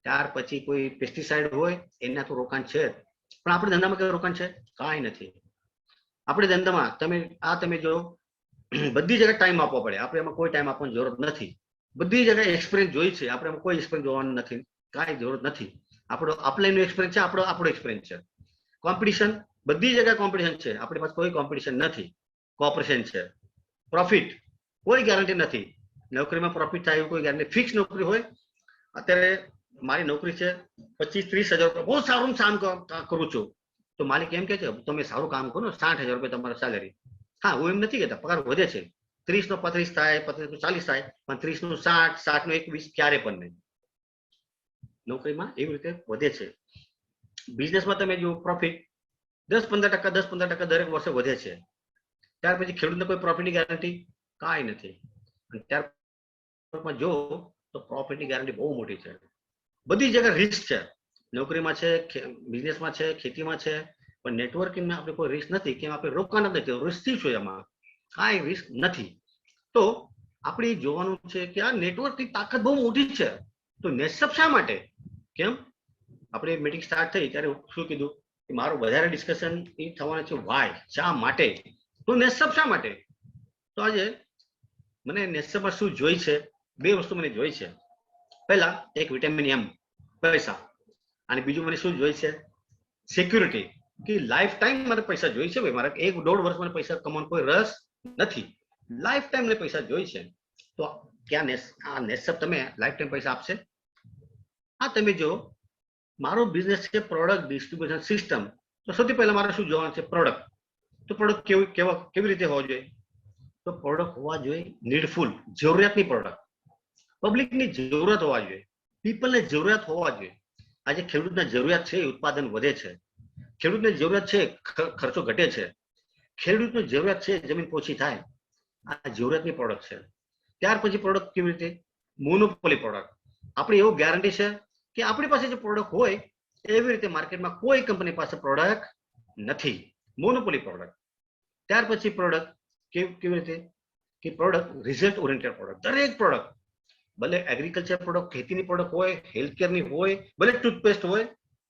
ત્યાર પછી કોઈ પેસ્ટિસાઇડ હોય, એના તો રોકાણ છે. પણ આપણે ધંધામાં કયું રોકાણ છે? કાંઈ નથી. આપણે ધંધામાં તમે જો બધી જગ્યાએ ટાઈમ આપવો પડે, આપણે એમાં કોઈ ટાઈમ આપવાની જરૂર નથી. બધી જગ્યાએ એક્સપિરિયન્સ જોઈ છે, આપણે એમાં કોઈ એક્સપિરિયન્સ જોવાનું નથી, કાંઈ જરૂર નથી. આપણો અપલાઈનનો એક્સપિરિયન્સ છે, આપણો એક્સપિરિયન્સ છે. કોમ્પિટિશન, બધી જગ્યાએ કોમ્પિટિશન છે, આપણી પાસે કોઈ કોમ્પિટિશન નથી. કોઓપરેશન છે. પ્રોફિટ, કોઈ ગેરંટી નથી. નોકરીમાં પ્રોફિટ થાય એવું કોઈ ગેરંટી. ફિક્સ નોકરી હોય. અત્યારે મારી નોકરી છે 25-30 હજાર રૂપિયા, બહુ સારું કામ કરું છું, તો માલિક એમ કે છે તમે સારું કામ કરો, 60,000 રૂપિયા તમારા સેલેરી. હા, હું એમ નથી કહેતા, પગાર વધે છે, 30 નો 35 થાય, 35 નો 40 થાય, પણ 30 નું 60, 60 નું 21 ક્યારે પણ નહીં. નોકરીમાં એવી રીતે વધે છે. બિઝનેસમાં તમે જો પ્રોફિટ 10-15% દરેક વર્ષે વધે છે. ત્યાર પછી ખેડૂતને કોઈ પ્રોફિટની ગેરંટી કાંઈ નથી. અને ત્યાર જો તો પ્રોફિટની ગેરંટી બહુ મોટી છે. બધી જગ્યાએ રિસ્ક છે, નોકરીમાં છે, બિઝનેસમાં છે, ખેતીમાં છે, પણ નેટવર્કિંગમાં આપણે કોઈ રિસ્ક નથી કે આપણે રોકાણ નથી. રિસ્ક શું એમાં? કાંઈ રિસ્ક નથી. તો આપણે જોવાનું છે કે આ નેટવર્કની તાકાત બહુ મોટી છે. તો નેટસપ શા માટે? કેમ આપણે મીટિંગ સ્ટાર્ટ થઈ ત્યારે શું કીધું કે મારું વધારે ડિસ્કશન એ થવાનું છે વાય, શા માટે. તો નેટસપ શા માટે? તો આજે મને નેટસપમાં શું જોઈ છે? બે વસ્તુ મને જોઈ છે. પહેલા એક વિટામિન એમ, પૈસા, અને બીજું મને શું જોઈ છે? સિક્યુરિટી, કે લાઈફ ટાઈમ મારે પૈસા જોઈ છે. ભાઈ મારે 1-1.5 વર્ષ મને પૈસા કમાવાનો કોઈ રસ નથી. લાઈફ ટાઈમ મને પૈસા જોઈ છે. તો ક્યાં આ નેટસપ તમે લાઈફ ટાઈમ પૈસા આપશે? આ તમે જો મારો બિઝનેસ છે પ્રોડક્ટ ડિસ્ટ્રીબ્યુશન સિસ્ટમ, તો સૌથી પહેલા મારે શું જોવાનું છે? પ્રોડક્ટ. તો પ્રોડક્ટ કેવી રીતે હોવો જોઈએ? તો પ્રોડક્ટ હોવા જોઈએ નીડફુલ, જરૂરિયાતની પ્રોડક્ટ, પબ્લિકની જરૂરત હોવા જોઈએ, પીપલને જરૂરિયાત હોવા જોઈએ. આજે ખેડૂતને જરૂરિયાત છે, ઉત્પાદન વધે છે. ખેડૂતને જરૂરિયાત છે, ખર્ચો ઘટે છે. ખેડૂતને જરૂરિયાત છે, જમીન ઓછી થાય. આ જરૂરિયાતની પ્રોડક્ટ છે. ત્યાર પછી પ્રોડક્ટ કેવી રીતે? Monopoly product. આપણી એવું ગેરંટી છે કે આપણી પાસે જે પ્રોડક્ટ હોય એવી રીતે માર્કેટમાં કોઈ કંપની પાસે પ્રોડક્ટ નથી. Monopoly product. ત્યાર પછી પ્રોડક્ટ કેવી રીતે? કે પ્રોડક્ટ રિઝલ્ટ ઓરિએન્ટેડ પ્રોડક્ટ. દરેક પ્રોડક્ટ, ભલે એગ્રીકલ્ચર પ્રોડક્ટ, ખેતીની પ્રોડક્ટ હોય, હેલ્થકેરની હોય, ભલે ટૂથપેસ્ટ હોય,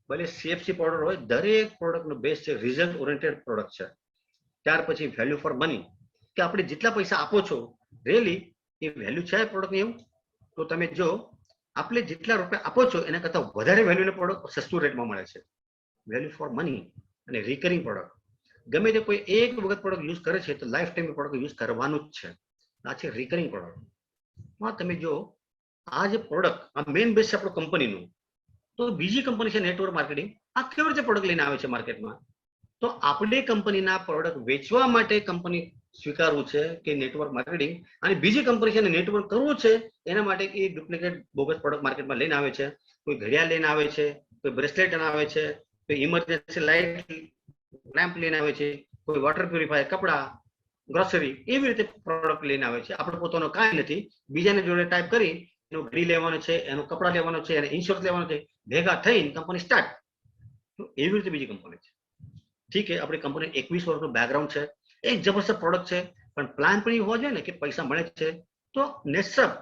ભલે CFC પાવડર હોય, દરેક પ્રોડક્ટનો બેઝ છે રિઝલ્ટ ઓરિએન્ટેડ પ્રોડક્ટ છે. ત્યાર પછી વેલ્યુ ફોર મની, કે આપણે જેટલા પૈસા આપો છો રિયલી એ વેલ્યુ છે પ્રોડક્ટની. એવું તો તમે જો આપણે જેટલા રૂપિયા આપો છો એના કરતાં વધારે વેલ્યુનો પ્રોડક્ટ સસ્તું રેટમાં મળે છે. Value for money. અને રિકરિંગ પ્રોડક્ટ, ગમે તે કોઈ એક વખત પ્રોડક્ટ યુઝ કરે છે તો લાઈફ ટાઈમ પ્રોડક્ટ યુઝ કરવાનું જ છે. આ છે રિકરિંગ પ્રોડક્ટ. માં તમે જો આ જે પ્રોડક્ટ, આ મેઇન બેઝ છે આપણો કંપનીનું. તો બીજી કંપની છે નેટવર્ક માર્કેટિંગ. આ કેવી રીતે પ્રોડક્ટ લઈને આવે છે માર્કેટમાં? તો આપણે કંપનીના પ્રોડક્ટ વેચવા માટે કંપની સ્વીકારવું છે કે નેટવર્ક માર્કેટિંગ, અને બીજી કંપની છે નેટવર્ક કરવું છે એના માટે એ ડુપ્લિકેટ બોગસ પ્રોડક્ટ માર્કેટમાં લઈને આવે છે. કોઈ ઘડિયાળ લઈને આવે છે, કોઈ બ્રેસલેટ લઈને આવે છે, કોઈ ઇમરજન્સી લાઇટ લેમ્પ લઈને આવે છે, કોઈ વોટર પ્યુરિફાયર, કપડા, ગ્રોસરી, એવી રીતે પ્રોડક્ટ લઈને આવે છે. આપણે પોતાનો કાંઈ નથી, બીજાને જોડે ટાઈપ કરી એનું ઘડી લેવાનું છે, એનું કપડા લેવાનું છે, એને ઇન્સ્યોરન્સ લેવાનું છે, ભેગા થઈને કંપની સ્ટાર્ટ. તો એવી રીતે બીજી કંપની છે. ઠીક છે, આપણી કંપની 21 વર્ષનું બેકગ્રાઉન્ડ છે, એક જબરદસ્ત પ્રોડક્ટ છે, પણ પ્લાન પણ એ હોવો જોઈએ ને કે પૈસા મળે છે. તો નેટસપ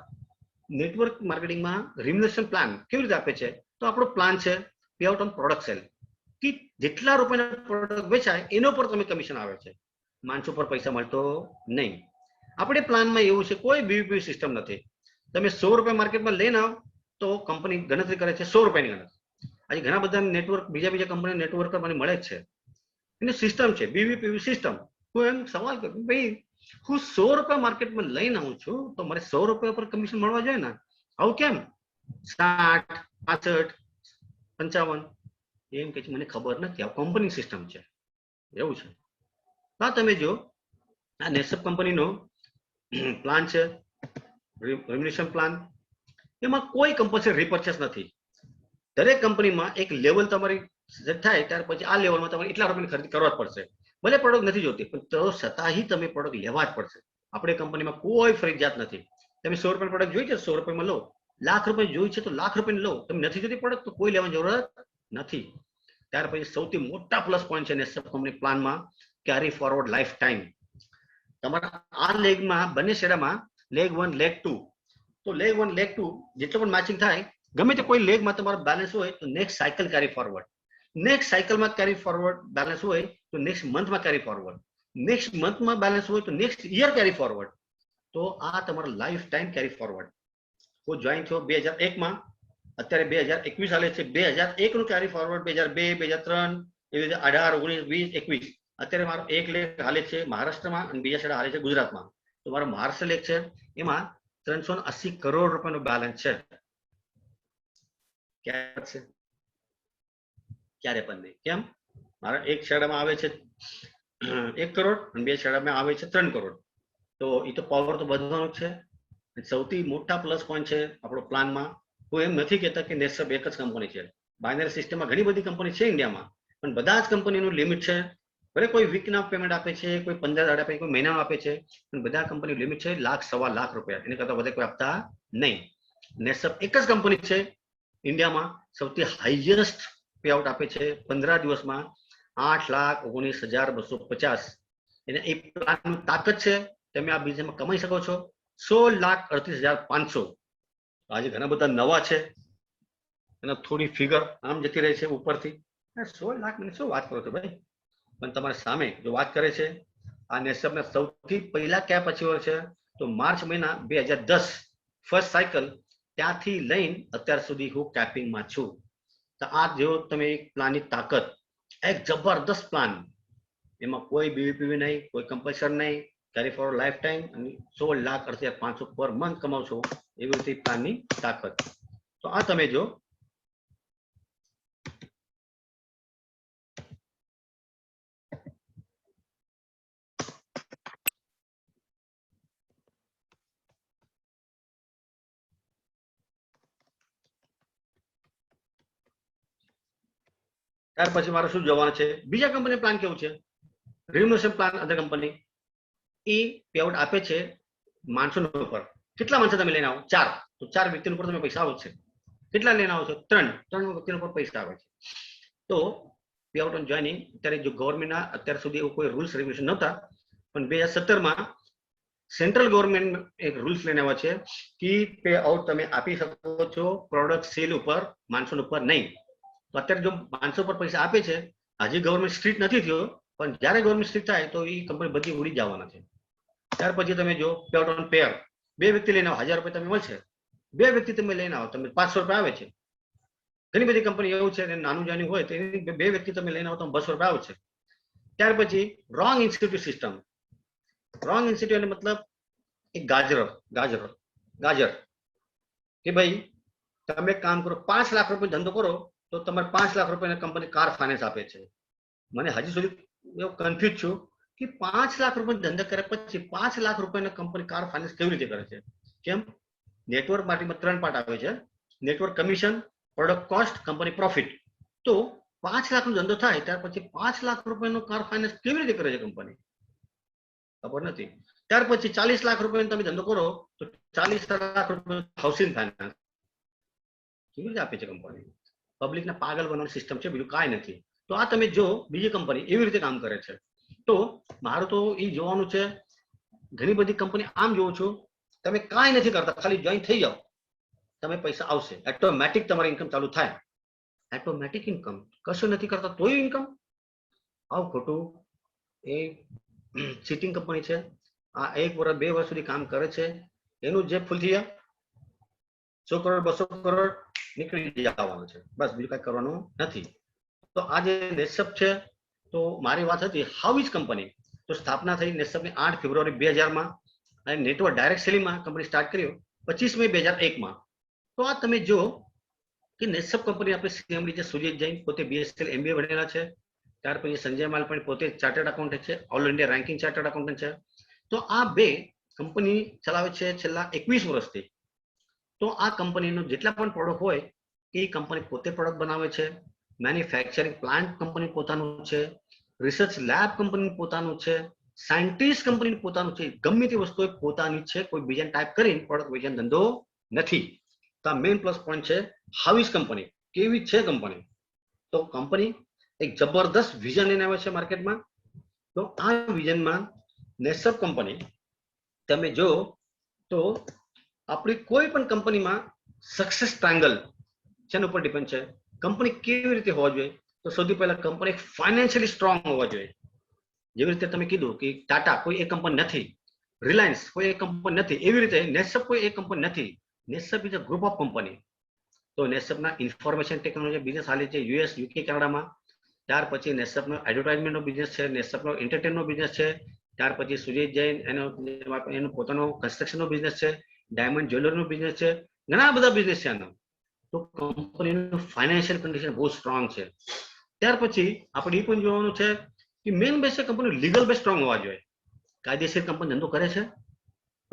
નેટવર્ક માર્કેટિંગમાં રિમ્યુનરેશન પ્લાન કેવી રીતે આપે છે? તો આપણો પ્લાન છે pay out on product cell, કે જેટલા રૂપિયાના પ્રોડક્ટ વેચાય એનો પર તમે કમિશન આવે છે. માણસો પર પૈસા મળતો નહીં. આપણે પ્લાનમાં એવું છે કોઈ BVP સિસ્ટમ નથી. તમે 100 રૂપિયા માર્કેટમાં લઈને આવો તો કંપની ગણતરી કરે છે 100 રૂપિયાની ગણતરી. આજે ઘણા બધા નેટવર્ક બીજા કંપની નેટવર્ક મને મળે જ છે. એની સિસ્ટમ છે BVP સિસ્ટમ. હું એમ સવાલ કરું, ભાઈ હું 100 રૂપિયા માર્કેટમાં લઈને આવું છું તો મારે 100 રૂપિયા પર કમિશન મળવા જોઈએ ને. આવું કેમ 60, 65, 55? એમ કે મને ખબર નથી, આ કંપની સિસ્ટમ છે, એવું છે. હા, તમે જો આ નેટસપ કંપનીનો પ્લાન છે રિમ્યુનરેશન પ્લાન, એમાં કોઈ કમ્પલસરી રિપર્ચેસ નથી. દરેક કંપનીમાં એક લેવલ તમારી થાય ત્યાર પછી આ લેવલમાં તમારે એટલા રૂપિયાની ખરીદી કરવા જ પડશે. ભલે પ્રોડક્ટ નથી જોતી પણ તો છતાંય તમે પ્રોડક્ટ લેવા જ પડશે. આપણે કંપનીમાં કોઈ ફરજિયાત નથી. તમે 100 રૂપિયા પ્રોડક્ટ જોઈ છે, 100 રૂપિયામાં લો. લાખ રૂપિયા જોઈ છે તો લાખ રૂપિયાની લો. તમે નથી જોતી પ્રોડક્ટ તો કોઈ લેવાની જરૂરત નથી. ત્યાર પછી સૌથી મોટા પ્લસ પોઈન્ટ છે નેટસપ કંપની પ્લાનમાં કેરી ફોરવર્ડ લાઈફ ટાઈમ. તમારા આ લેગમાં બંને શેડામાં લેગ 1 લેગ 2, તો લેગ 1 લેગ 2 જેટલો પણ મેચિંગ થાય, ગમે તે કોઈ લેગમાં તમારો બેલેન્સ હોય તો next cycle carry forward, next સાયકલમાં કેરી ફોરવર્ડ બેલેન્સ હોય તો નેક્સ્ટ મંથમાં કેરી ફોરવર્ડ, નેક્સ્ટ મંથમાં બેલેન્સ હોય તો નેક્સ્ટ યર કેરી ફોરવર્ડ. તો આ તમારો લાઈફ ટાઈમ કેરી ફોરવર્ડ. હું જોઈન થયો 2001માં, અત્યારે 2021 હાલે છે. 2001 નું કેરી ફોરવર્ડ 2002, 2003, એવી રીતે 18, 19, 20, 21. અત્યારે મારો એક લેખ હાલે છે મહારાષ્ટ્રમાં અને બીજા સાઈડ હાલે છે ગુજરાતમાં. તો મારો મહારાષ્ટ્ર લેખ છે એમાં 380 કરોડ રૂપિયાનું બેલેન્સ છે. ક્યારે પણ નહીં. કેમ? મારા એક શેડામાં આવે છે 1 કરોડ અને બે શેડામાં આવે છે 3 કરોડ. તો એ તો પાવર તો વધવાનો જ છે. સૌથી મોટા પ્લસ પોઈન્ટ છે આપણો પ્લાનમાં. હું એમ નથી કહેતા કે નેટસપ એક જ કંપની છે. બાયનરી સિસ્ટમમાં ઘણી બધી કંપની છે ઇન્ડિયામાં, પણ બધા જ કંપનીનું લિમિટ છે ભલે કોઈ વીકના પેમેન્ટ આપે છે, કોઈ 15 દાડા આપે, કોઈ મહિનામાં આપે છે, પણ બધા કંપની લિમિટ છે લાખ, સવા લાખ રૂપિયા, એને કરતા વધારે કોઈ આપતા નહીં. નેસપ એક જ કંપની છે ઇન્ડિયામાં સૌથી હાઈએસ્ટ પે આઉટ આપે છે 15 દિવસમાં 8,19,250. એને એ પ્લાનની તાકાત છે, તમે આ બિઝનેસમાં કમાઈ શકો છો 16,38,500. આજે ઘણા બધા નવા છે અને થોડી ફિગર આમ જતી રહે છે ઉપરથી. 16 લાખ ની શું વાત કરો છો ભાઈ? પણ તમારી સામે જો વાત કરે છે આ નેસપના સૌથી પહેલા ક્યાં પછી હોય છે તો માર્ચ મહિના 2010 ફર્સ્ટ સાયકલ, ત્યાંથી લઈને અત્યાર સુધી હું કેપિંગમાં છું. તો આ જેવો તમે એક પ્લાનની તાકાત, એક જબરદસ્ત પ્લાન, એમાં કોઈ બીવીપીવી નહીં, કોઈ કમ્પલ્સન નહીં, કેરી ફોર લાઈફ ટાઈમ, અને 16,38,500 પર મંથ કમાવ છો, એવી રીતે પ્લાનની તાકાત. તો આ તમે જો ત્યાર પછી મારે શું જોવાનું છે, બીજા કંપની પ્લાન કેવું છે, રિમ્યુનરેશન પ્લાન અધર કંપની એ પેઆઉટ આપે છે માણસો ઉપર. કેટલા માણસો તમે લઈને આવો? 4, તો 4 વ્યક્તિ ઉપર તમે પૈસા આવો છે. કેટલા લઈને આવો છો? 3 વ્યક્તિ ઉપર પૈસા આવે છે. તો પેઆઉટ ઓન જોઈનિંગ અત્યારે જો ગવર્મેન્ટના અત્યાર સુધી એવું કોઈ રૂલ્સ રેગ્યુલેશન નહોતા, પણ 2017માં સેન્ટ્રલ ગવર્મેન્ટ એક રૂલ્સ લઈને આવ્યા છે કે પે આઉટ તમે આપી શકો છો પ્રોડક્ટ સેલ ઉપર, માણસો ઉપર નહીં. તો અત્યારે જો માણસો પર પૈસા આપે છે, હજી ગવર્મેન્ટ સ્ટ્રીટ નથી થયો, પણ જ્યારે ગવર્મેન્ટ સ્ટ્રીટ થાય તો એ કંપની બધી ઉડી જવાના છે. ત્યાર પછી તમે જો પે આઉટ ઓન પેયર, 2 વ્યક્તિ લઈને આવો 1000 રૂપિયા તમે મળશે, 2 વ્યક્તિ તમે લઈને આવો તમે 500 રૂપિયા આવે છે. ઘણી બધી કંપની એવું છે નાનું જાણ્યું હોય તો 2 વ્યક્તિ તમે લઈને આવો તો 200 રૂપિયા આવે છે. ત્યાર પછી wrong institute system. Wrong institute મતલબ એક ગાજર કે ભાઈ તમે કામ કરો 5 લાખ રૂપિયા ધંધો કરો તો તમારે 5 લાખ રૂપિયા કંપની કાર ફાઇનાન્સ આપે છે. મને હજી સુધી એવું કન્ફ્યુઝ છું કે 5 લાખ રૂપિયા ધંધા કર્યા પછી 5 લાખ રૂપિયાની કંપની કાર ફાઇનાન્સ કેવી રીતે કરે છે? કેમ? નેટવર્ક માર્કેટમાં 3 પાર્ટ આવે છે, network commission, product cost, company profit. તો 5 લાખનો ધંધો થાય ત્યાર પછી 5 લાખ રૂપિયાનો કાર ફાઇનાન્સ કેવી રીતે કરે છે કંપની? ખબર નથી. ત્યાર પછી 40 લાખ રૂપિયાનો તમે ધંધો કરો તો 40 લાખ રૂપિયા હાઉસિંગ ફાઇનાન્સ કેવી રીતે આપે છે કંપની? પબ્લિકને પાગલ બનાવવાની સિસ્ટમ છે, બીજું કાંઈ નથી. તો આ તમે જો બીજી કંપની એવી રીતે કામ કરે છે. તો મારું તો એ જોવાનું છે, ઘણી બધી કંપની આમ જોઉં છું તમે કાંઈ નથી કરતા, ખાલી જોઈન થઈ જાઓ, તમે પૈસા આવશે, ઓટોમેટિક તમારી ઇન્કમ ચાલુ થાય. ઓટોમેટિક ઇન્કમ, કશું નથી કરતા તોય ઇન્કમ. આવું ખોટું એ ચીટિંગ કંપની છે. આ 1 વર્ષ 2 વર્ષ સુધી કામ કરે છે, એનું જે ફૂલ થયા 100 કરોડ 200 કરોડ નીકળી જવાનું છે, બસ બીજું કઈ કરવાનું નથી. તો આ જે નેસપ છે, તો મારી વાત હતી હાઉસ કંપની તો સ્થાપના થઈ નેસપની 8 ફેબ્રુઆરી 2000માં, અને નેટવર્ક ડાયરેક્ટ સેલિંગમાં કંપની સ્ટાર્ટ કર્યો 25 મે 2001માં. તો આ તમે જો કે નેસપ કંપની આપણે સીએમડી છે સુજીત જૈન, પોતે બીએસએલ MBA ભણેલા છે. ત્યાર પછી સંજય માલપાણી પોતે ચાર્ટર્ડ એકાઉન્ટન્ટ છે, all India ranking chartered accountant છે. તો આ 2 કંપની ચલાવે છે છેલ્લા 21 વર્ષથી. તો આ કંપનીનો જેટલા પણ પ્રોડક્ટ હોય એ કંપની પોતે પ્રોડક્ટ બનાવે છે, મેન્યુફેક્ચરિંગ પ્લાન્ટ કંપની પોતાનું છે, રિસર્ચ લેબ કંપની પોતાનું છે, સાયન્ટિસ્ટ કંપની પોતાનું છે, ગમે તે વસ્તુ પોતાની છે, કોઈ બીજાને ટાઈપ કરીને પ્રોડક્ટ વેચાણ ધંધો નથી. તો આ મેઇન પ્લસ પોઈન્ટ છે હાઉસ કંપની. કેવી છે કંપની? તો કંપની એક જબરદસ્ત વિઝન લઈને આવે છે માર્કેટમાં. તો આ વિઝનમાં નેસપ કંપની તમે જો તો આપણી કોઈ પણ કંપનીમાં સક્સેસ ટ્રાયંગલ જેના ઉપર ડિપેન્ડ છે, કંપની કેવી રીતે હોવા જોઈએ? તો સૌથી પહેલા કંપની ફાઇનાન્શિયલી સ્ટ્રોંગ હોવા જોઈએ. જેવી રીતે તમે કીધું કે ટાટા કોઈ એક કંપની નથી, રિલાયન્સ કોઈ એક કંપની નથી, એવી રીતે નેસપ કોઈ એક કંપની નથી. નેસપ is a group of company. તો નેસપના ઇન્ફોર્મેશન ટેકનોલોજી બિઝનેસ હાલે છે US, UK, કેનેડામાં. ત્યાર પછી નેસપનો એડવર્ટાઇઝમેન્ટનો બિઝનેસ છે, નેસપનો એન્ટરટેનનો બિઝનેસ છે. ત્યાર પછી સુજીત જૈન એનો પોતાનો કન્સ્ટ્રક્શનનો બિઝનેસ છે, ડાયમંડ જ્વેલરનો બિઝનેસ છે, ઘણા બધા બિઝનેસ છે આનો. તો કંપનીનું ફાઇનાન્શિયલ કન્ડિશન બહુ સ્ટ્રોંગ છે. ત્યાર પછી આપણે એ પણ જોવાનું છે કે મેઇન બેઝ છે કંપની લીગલ બેઝ સ્ટ્રોંગ હોવા જોઈએ. કાયદેસર કંપની ધંધો કરે છે.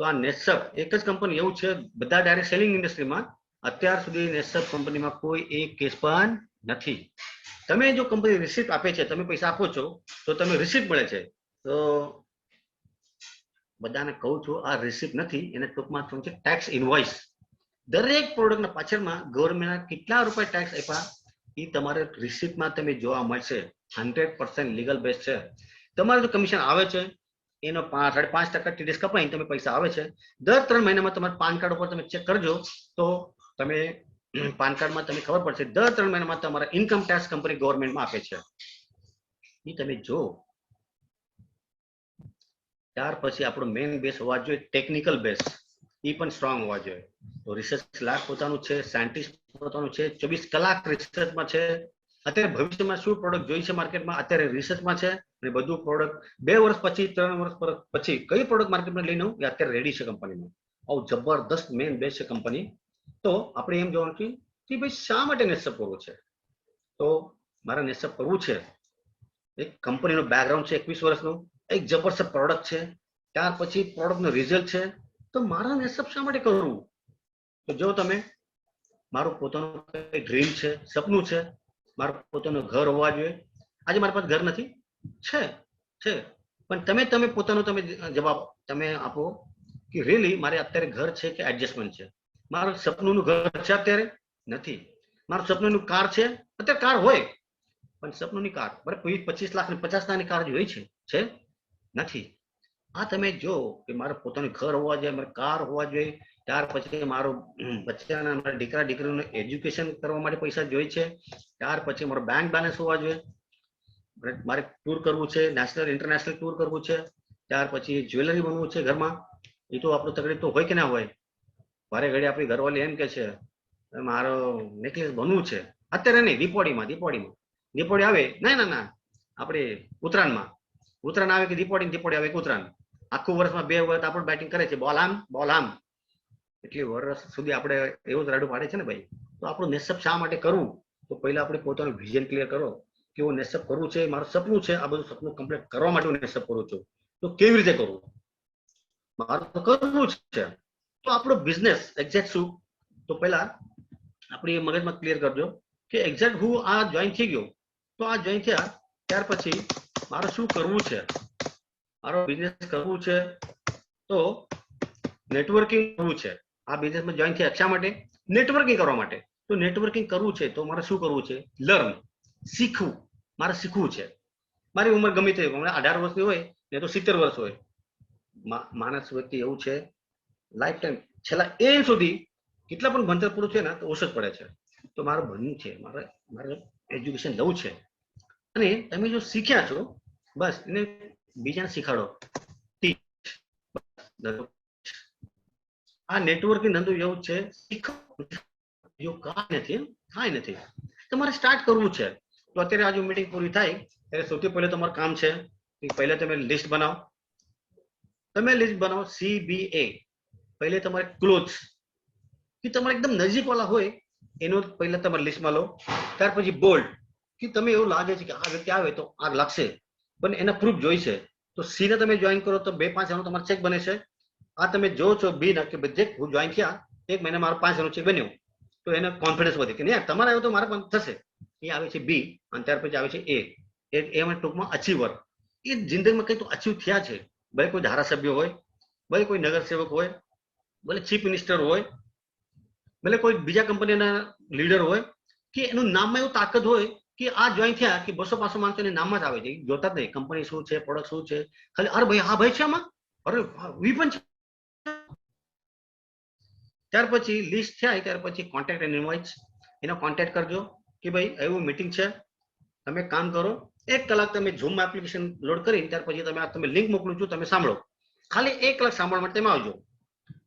તો આ નેસપ એક જ કંપની એવું છે બધા ડાયરેક્ટ સેલિંગ ઇન્ડસ્ટ્રીમાં અત્યાર સુધી નેસપ કંપનીમાં કોઈ એક કેસ પણ નથી. તમે જો કંપની રિસિપ્ટ આપે છે, તમે પૈસા આપો છો તો તમે રિસિપ્ટ મળે છે. તો બધાને કહું છું, આ રિસિપ્ટ નથી, એને ટૂંકમાં શું છે, ટેક્સ ઇનવોઇસ. દરેક પ્રોડક્ટના પાછળમાં ગવર્મેન્ટના કેટલા રૂપિયા ટેક્સ આપ્યા એ તમારે રિસિપ્ટમાં તમે જોવા મળશે. 100% લીગલ બેઝ છે. તમારું જો કમિશન આવે છે એનો 5.5% TDS કપાઈને તમે પૈસા આવે છે. દર 3 મહિનામાં તમારા પાન કાર્ડ ઉપર તમે ચેક કરજો તો તમે પાન કાર્ડમાં તમને ખબર પડશે દર 3 મહિનામાં તમારા ઇન્કમ ટેક્સ કંપની ગવર્મેન્ટમાં આપે છે. એ તમે જો. ત્યાર પછી આપણો મેઇન બેઝ હોવા જોઈએ ટેકનિકલ બેઝ, એ પણ સ્ટ્રોંગ હોવા જોઈએ. તો રિસર્ચ લેબ પોતાનું છે, સાયન્ટિસ્ટ પોતાનું છે, 24 કલાક રિસર્ચમાં છે. અત્યારે ભવિષ્યમાં શું પ્રોડક્ટ જોઈ છે માર્કેટમાં, અત્યારે રિસર્ચમાં છે. અને બધું પ્રોડક્ટ 2 વર્ષ પછી 3 વર્ષ પછી કઈ પ્રોડક્ટ માર્કેટમાં લઈને એ અત્યારે રેડી છે કંપનીમાં. આવું જબરદસ્ત મેઇન બેઝ છે કંપની. તો આપણે એમ જોવાનું કે ભાઈ શા માટે નેસઅપ કરવું છે. તો મારે નેસઅપ કરવું છે, એક કંપનીનું બેકગ્રાઉન્ડ છે 21 વર્ષનું, એક જબરદસ્ત પ્રોડક્ટ છે, ત્યાર પછી પ્રોડક્ટનું રિઝલ્ટ છે. તો મારા નેસઅપ શા માટે કરવું. તો જો તમે મારું પોતાનું ડ્રીમ છે, સપનું છે, મારું પોતાનું ઘર હોવા જોઈએ. આજે મારી પાસે ઘર નથી, છે પણ તમે પોતાનું તમે જવાબ તમે આપો કે રિયલી મારે અત્યારે ઘર છે કે એડજસ્ટમેન્ટ છે. મારું સપનું ઘર છે અત્યારે નથી. મારું સપનું કાર છે અત્યારે, કાર હોય પણ સપનુંની કાર બરાબર 25 લાખ ને 50 લાખની કાર જોઈ છે નથી. આ તમે જો કે મારે પોતાનું ઘર હોવા જોઈએ, મારે કાર હોવા જોઈએ. ત્યાર પછી મારું બચ્ચાના મારા દીકરા દીકરીનું એજ્યુકેશન કરવા માટે પૈસા જોઈએ છે. ત્યાર પછી મારો બેંક બેલેન્સ હોવા જોઈએ. મારે ટૂર કરવું છે, નેશનલ ઇન્ટરનેશનલ ટૂર કરવું છે. ત્યાર પછી જ્વેલરી બનવું છે ઘરમાં. એ તો આપણું તકલીફ તો હોય કે ના હોય. વારે ઘડી આપણી ઘરવાળી એમ કે છે મારો નેકલેસ બનવું છે, અત્યારે નહીં, દીપોડી આવે ના આપણે ઉત્તરાયણ આવે કે દીપોડી આવે કે ઉત્તરાયણ, આખું વર્ષમાં 2 વખત આપણું બેટિંગ કરે છે, બોલ આમ. એટલી વર્ષ સુધી આપણે એવું જ રાડું પાડે છે ને ભાઈ. તો આપણું નેસઅપ શા માટે કરવું. તો પહેલા આપણે પોતાનું વિઝન ક્લિયર કરો કે હું નેસઅપ કરવું છે, મારું સપનું છે, આ બધું સપનું કમ્પ્લીટ કરવા માટે હું નેસઅપ કરું છું. તો કેવી રીતે કરવું, મારું તો કરવું છે. તો આપણો બિઝનેસ એક્ઝેક્ટ શું. તો પહેલા આપણી મગજમાં ક્લિયર કરજો કે એક્ઝેક્ટ હું આ જોઈન થઈ ગયો. તો આ જોઈન થયા ત્યાર પછી મારે શું કરવું છે, મારો બિઝનેસ કરવું છે. તો નેટવર્કિંગ કરવું છે. આ બિઝનેસમાં જોઈન થયા શા માટે, નેટવર્કિંગ કરવા માટે. તો નેટવર્કિંગ કરવું છે તો મારે શું કરવું છે, લર્ન, શીખવું. મારે શીખવું છે. મારી ઉંમર ગમે તે 18 વર્ષની હોય ને તો 70 વર્ષ હોય. માણસ વ્યક્તિ એવું છે લાઈફ ટાઈમ છેલ્લા એન્ડ સુધી કેટલા પણ ભણતર પૂરું છે ને તો ઓછું જ પડે છે. તો મારે ભણવું છે, મારે એજ્યુકેશન લેવું છે. અને તમે જો શીખ્યા છો બસ એને બીજાને શીખાડો. આ નેટવર્કિંગ ધંધો એવું છે, કાંઈ નથી. તમારે સ્ટાર્ટ કરવું છે. તો અત્યારે આજે મીટિંગ પૂરી થાય ત્યારે સૌથી પહેલા તમારું કામ છે કે પહેલા તમે લિસ્ટ બનાવો. CBA. પહેલે તમારે ક્લોથ્સ કે તમારે એકદમ નજીકવાળા હોય એનો પહેલા તમારે લિસ્ટમાં લો. ત્યાર પછી બોલ્ડ કે તમે એવું લાગે છે કે આ વ્યક્તિ આવે તો આગ લાગશે પણ એના પ્રૂફ જોઈશે. તો સી ને તમે જોઈન કરો તો 2-5 એનો તમારો ચેક બને છે. આ તમે જો છો બી ના કે બધે હું જોઈન થયા 1 મહિના મારો 5 એનો ચેક બન્યો તો એને કોન્ફિડન્સ વધે કે નહીં તમારે આવ્યો તો મારે પણ થશે. એ આવે છે બી અને ત્યાર પછી આવે છે એ. એમાં ટૂંકમાં અચીવર. એ જિંદગીમાં કંઈ તો અચીવ થયા છે. ભલે કોઈ ધારાસભ્ય હોય, ભલે કોઈ નગરસેવક હોય, ભલે ચીફ મિનિસ્ટર હોય, ભલે કોઈ બીજા કંપનીના લીડર હોય, કે એનું નામમાં એવું તાકાત હોય કે આ જોઈન થયા કે 200-500 માણસો એના નામમાં જ આવે છે. જોતા જ નહીં કંપની શું છે, પ્રોડક્ટ શું છે, ખાલી અરે ભાઈ હા ભાઈ છે આમાં, અરે વી પણ છે. ત્યાર પછી લિસ્ટ થાય ત્યાર પછી કોન્ટેક્ટ એન્ડ ઇન્વાઇટ એનો કોન્ટેક્ટ કરજો કે ભાઈ એવું મીટિંગ છે, તમે કામ કરો 1 કલાક તમે ઝૂમ એપ્લિકેશન લોડ કરી ત્યાર પછી તમે લિંક મોકલું છું, તમે સાંભળો. ખાલી 1 કલાક સાંભળવા માટે તમે આવજો.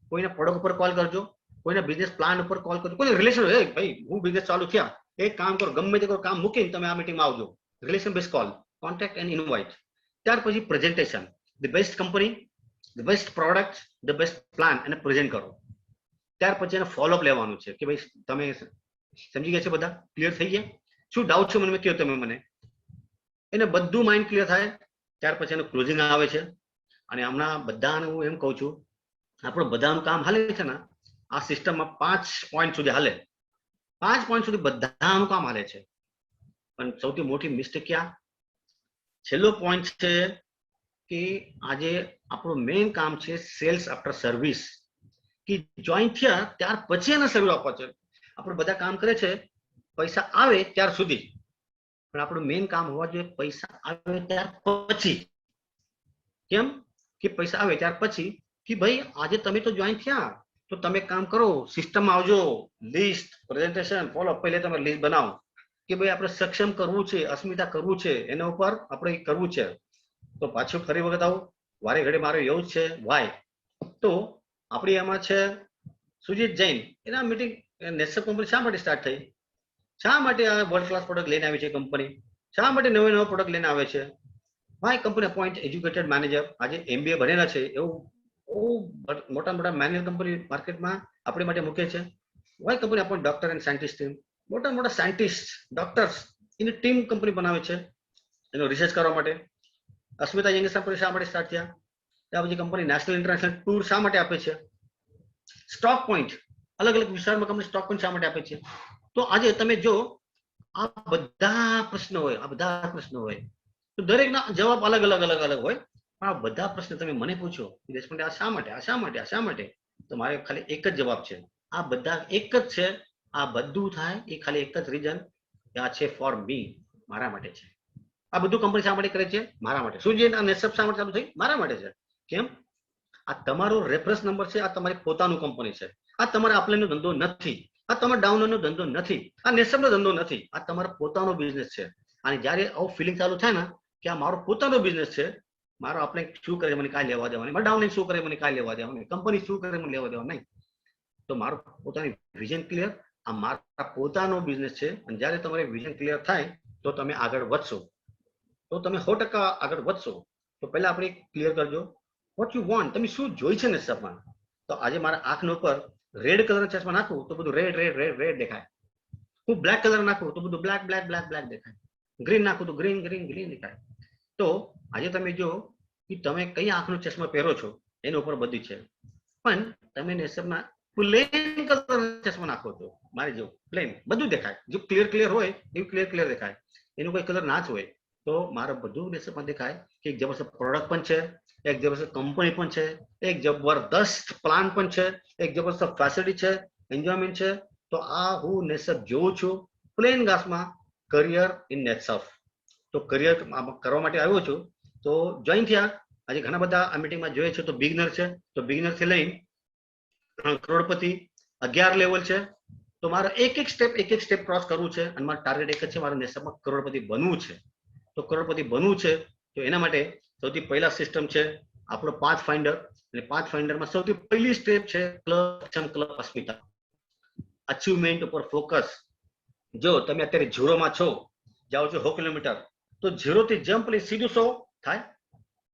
કોઈના પ્રોડક્ટ ઉપર કોલ કરજો, કોઈના બિઝનેસ પ્લાન ઉપર કોલ કરજો, કોઈ રિલેશન હોય ભાઈ હું બિઝનેસ ચાલુ થયા એક કામ કરો ગમે તે કામ મૂકીને તમે આ મીટિંગમાં આવજો. Relation base call, contact and invite. ત્યાર પછી presentation, the best company, the best product, the best plan અને પ્રેઝન્ટ કરો. ત્યાર પછી એને ફોલોઅપ લેવાનું છે કે ભાઈ તમે સમજી ગયા છે, બધા ક્લિયર થઈ ગયા, શું ડાઉટ છે મને કહો તમે મને. એને બધું માઇન્ડ ક્લિયર થાય ત્યાર પછી એનું ક્લોઝિંગ આવે છે. અને હમણાં બધાને હું એમ કહું છું આપણું બધાનું કામ હાલે છે ને આ સિસ્ટમમાં 5 પોઈન્ટ સુધી હાલે. 5 પોઈન્ટ સુધી બધાનું કામ હાલે છે. પણ સૌથી મોટી મિસ્ટેક ક્યાં? છેલ્લો પોઈન્ટ છે કે આજે આપણું મેઇન કામ છે સેલ્સ આફ્ટર સર્વિસ, કે જોઈન થયા ત્યાર પછી એને સર્વિસ આપવા છે. આપણે બધા કામ કરે છે પૈસા આવે ત્યાર સુધી, પણ આપણું મેઇન કામ હોવા જોઈએ પૈસા આવે ત્યાર પછી. કેમ કે પૈસા આવે ત્યાર પછી કે ભાઈ આજે તમે તો જોઈન થયા તો તમે કામ કરો, સિસ્ટમમાં આવજો, લિસ્ટ પ્રેઝન્ટેશન ફોલો, પહેલે તમે લિસ્ટ બનાવો કે ભાઈ આપણે સક્ષમ કરવું છે, અસ્મિતા કરવું છે, એના ઉપર આપણે કરવું છે. તો પાછું ફરી વખત આવું, વારે ઘડે મારું એવું જ છે વાય. તો આપણી એમાં છે સુજીત જૈન, એના મીટિંગ નેસપ કંપની શા માટે સ્ટાર્ટ થઈ? શા માટે આ વર્લ્ડ ક્લાસ પ્રોડક્ટ લઈને આવી છે કંપની? શા માટે નવો પ્રોડક્ટ લઈને આવે છે? Why company appoint educated manager, આજે MBA ભણેલા છે એવું મોટા મોટા મેનેજર કંપની માર્કેટમાં આપણી માટે મૂકે છે. Why company appoint doctor and scientist team, મોટા મોટા સાયન્ટિસ્ટ ડોક્ટર્સ એની ટીમ કંપની બનાવે છે એનો રિસર્ચ કરવા માટે. અસ્મિતા યંગસ્ટર શા માટે સ્ટાર્ટ થયા? ત્યાં પછી કંપની નેશનલ ઇન્ટરનેશનલ ટૂર શા માટે આપે છે? સ્ટોક પોઈન્ટ, અલગ અલગ વિસ્તારમાં કંપની સ્ટોક પોઈન્ટ શા માટે આપે છે? તો આજે તમે જો આ બધા પ્રશ્નો હોય તો દરેકના જવાબ અલગ હોય. આ બધા પ્રશ્ન તમે મને પૂછો દેશપાંડે આ શા માટે, આ શા માટે, આ શા માટે, તો મારે ખાલી એક જ જવાબ છે, આ બધા એક જ છે. આ બધું થાય એ ખાલી એક જ રીઝન, આ છે ફોર મી, મારા માટે છે. આ બધું કંપની શા માટે કરે છે? મારા માટે. શું જે નેસપ શા માટે ચાલુ થઈ? મારા માટે છે. કેમ? આ તમારો રેફરન્સ નંબર છે, આ તમારી પોતાનું કંપની છે. આ તમારા આપલેનો ધંધો નથી, આ તમારા ડાઉનલોડનો ધંધો નથી, આ નેસપનો ધંધો નથી, આ તમારો પોતાનો બિઝનેસ છે. અને જ્યારે આવું ફિલિંગ ચાલુ થાય ને કે આ મારો પોતાનો બિઝનેસ છે, મારો આપણે શું કરે મને કાંઈ લેવા દેવા નહીં, મારા ડાઉનલાઈન શું કરે મને કાંઈ લેવા દેવા નહીં, કંપની શું કરે મને લેવા દેવા નહીં. તો મારું પોતાની વિઝન ક્લિયર, આ મારા પોતાનો બિઝનેસ છે. અને જ્યારે તમારે વિઝન ક્લિયર થાય તો તમે આગળ વધશો, તો તમે 100% આગળ વધશો. તો પહેલા આપણે ક્લિયર કરજો વોટ યુ વોન્ટ, તમે શું જોઈ છે નેસપમાં. તો આજે મારા આંખનો ઉપર રેડ કલર ચશ્મા નાખું તો બધું રેડ રેડ રેડ રેડ દેખાય. હું બ્લેક કલર નાખું તો બધું બ્લેક બ્લેક બ્લેક બ્લેક દેખાય. ગ્રીન નાખું તો ગ્રીન ગ્રીન ગ્રીન દેખાય. તો આજે તમે જો કે તમે કઈ આંખનો ચશ્મા પહેરો છો એના ઉપર બધી છે. પણ તમે નેસપના પ્લેન કલર ચશ્મા નાખો છો, મારે જો પ્લેન બધું દેખાય, જો ક્લિયર હોય એવું ક્લિયર દેખાય, એનું કોઈ કલર ના જ હોય. તો મારે બધું નેસપમાં દેખાય કે એક જબરદસ્ત પ્રોડક્ટ પણ છે, એક જબરદસ્ત કંપની પણ છે, એક જબરદસ્ત પ્લાન પણ છે, એક જબરદસ્ત ફેસિલિટી છે, એન્જોયમેન્ટ છે. તો આ હું નેસપ જોઉં છું પ્લેન ગ્લાસમાં, કરિયર ઇન નેસપ. તો કરિયર કરવા માટે આવ્યો છું. તો જોઈન થયા. આજે ઘણા બધા આ મીટિંગમાં જોઈએ છે તો બિગનર છે, તો બિગનર થી લઈને કરોડપતિ 11 લેવલ છે. તો મારે એક એક સ્ટેપ ક્રોસ કરવું છે અને મારું ટાર્ગેટ એક જ છે, મારે નેસપમાં કરોડપતિ બનવું છે. તો કરોડપતિ બનવું છે તો એના માટે સૌથી પહેલા સિસ્ટમ છે આપણો પાથ ફાઇન્ડર. અને પાથ ફાઇન્ડરમાં સૌથી પહેલી સ્ટેપ છે ક્લબ અસ્મિતા, અચીવમેન્ટ ઉપર ફોકસ. જો તમે અત્યારે 0 છો, જાઓ છો 100 કિલોમીટર, તો 0 થી જમ્પ લઈ સીધું 100 થાય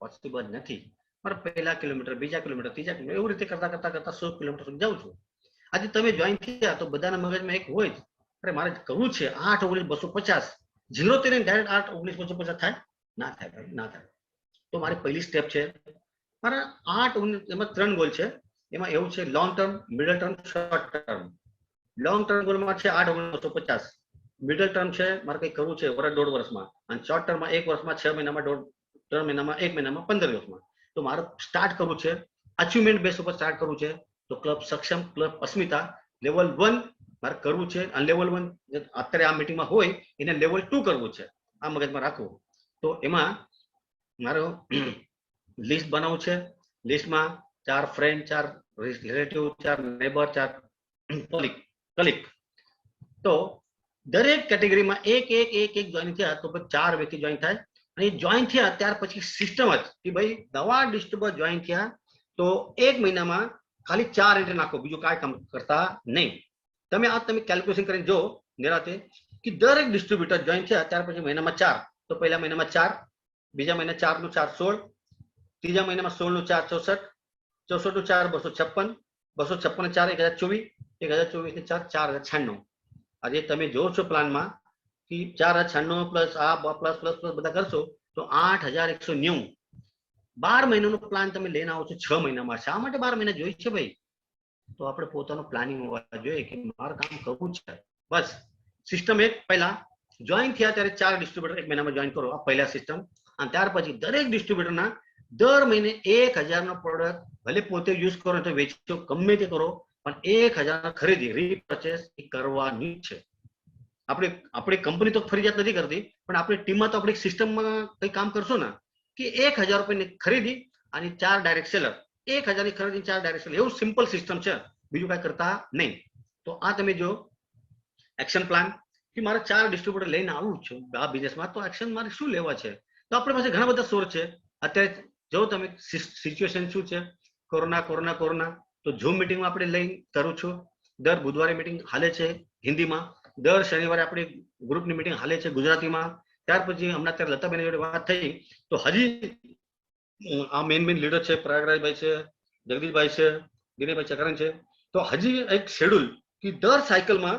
પોસિબલ નથી. મારે પહેલા કિલોમીટર, બીજા કિલોમીટર, ત્રીજા કિલોમીટર, એવું રીતે કરતા 100 કિલોમીટર સુધી જાઉં છું. આજે તમે જોઈન થયા તો બધાના મગજમાં એક હોય જ, અરે મારે કરવું છે 8 19 250. 0 થી ડાયરેક્ટ 8 19 250 થાય? ના થાય ભાઈ, ના થાય. તો મારી પહેલી સ્ટેપ છે મારા 8 19, એમાં 3 ગોલ છે. એમાં એવું છે long term, middle term, short term. Long term ગોલમાં છે 8 19 250. મિડલ ટર્મ છે મારે કંઈક કરવું છે વર્ષ 1.5 વર્ષમાં, અને શોર્ટ ટર્મમાં 1 વર્ષમાં, 6 મહિનામાં, 3 મહિનામાં, 1 મહિનામાં, 15 દિવસમાં. તો મારે સ્ટાર્ટ કરવું છે અચીવમેન્ટ બેઝ ઉપર સ્ટાર્ટ કરવું છે. તો ક્લબ સક્ષમ, ક્લબ અસ્મિતા લેવલ 1 મારે કરવું છે. અને લેવલ 1 અત્યારે આ મીટિંગમાં હોય એને લેવલ 2 કરવું છે, આ મગજમાં રાખવું. તો એમાં મારો લિસ્ટ બનાવવું છે. લિસ્ટમાં 4 ફ્રેન્ડ, 4 રિલેટિવ, 4 નેબર, 4 કલીગ. તો દરેક કેટેગરીમાં એક જોઈન થયા તો 4 વ્યક્તિ જોઈન થાય. અને જોઈન થયા ત્યાર પછી સિસ્ટમ જ કે ભાઈ નવા ડિસ્ટ્રીબ્યુટર જોઈન થયા તો 1 મહિનામાં ખાલી 4 એન્ટ્રી નાખો, બીજું કાંઈ કામ કરતા નહીં. તમે કેલ્ક્યુલેશન કરીને જો નિરાતે કે દરેક ડિસ્ટ્રીબ્યુટર જોઈન થયા ત્યાર પછી મહિનામાં 4, તો પહેલા મહિનામાં 4, બીજા મહિના 4 નું 4 16, ત્રીજા મહિનામાં 16 નું 4 64, 64 નું 4 256, 256 ને 4 1024, 1024 ને 4 4096. આજે તમે જો છો પ્લાનમાં કે 4096 પ્લસ આ પ્લસ પ્લસ પ્લસ બધા કરશો તો 8190. 12 મહિનાનો પ્લાન તમે લઈને આવો છો 6 મહિનામાં. શા માટે 12 મહિના જોઈએ છે ભાઈ? તો આપણે પોતાનું પ્લાનિંગ હોવા જોઈએ કે મારે કામ કરવું છે. બસ સિસ્ટમ એક પહેલા જોઈન થયા ત્યારે 4 ડિસ્ટ્રીબ્યુટર એક મહિનામાં જોઈન કરો, આ પહેલા સિસ્ટમ. અને ત્યાર પછી દરેક ડિસ્ટ્રીબ્યુટરના દર મહિને 1000 નો પ્રોડક્ટ ભલે પોતે યુઝ કરો તો વેચો, ગમે તે કરો, પણ 1000 ખરીદી રીપર્ચેસ કરવાની છે. આપણી કંપની તો ફરજિયાત નથી કરતી, પણ આપણી ટીમમાં તો આપણી સિસ્ટમમાં કંઈ કામ કરશો ને કે 1000 રૂપિયાની ખરીદી અને 4 ડાયરેક્ટ સેલર, 1000 ની ખરીદી 4 ડાયરેક્ટ સેલર, એવું સિમ્પલ સિસ્ટમ છે, બીજું કાંઈ કરતા નહીં. તો આ તમે જો એક્શન પ્લાન કે મારે 4 ડિસ્ટ્રીબ્યુટર લઈને આવવું છે આ બિઝનેસમાં, તો એક્શન મારે શું લેવા છે? તો આપણી પાસે ઘણા બધા સોર્સ છે. અત્યારે જો તમે સિચ્યુએશન શું છે, કોરોના, તો ઝૂમ મિટિંગમાં આપણે લઈને કરું છું. દર બુધવારે મિટિંગ હાલે છે હિન્દીમાં, દર શનિવારે આપણી ગ્રુપની મિટિંગ હાલે છે ગુજરાતીમાં. ત્યાર પછી હમણાં અત્યારે લતાબેન જોડે વાત થઈ, તો હજી આ મેઇન લીડર છે, પ્રયાગરાજભાઈ છે, જગદીશભાઈ છે, દિનેશભાઈ ચકરન છે. તો હજી એક શેડ્યુલ કે દર સાયકલમાં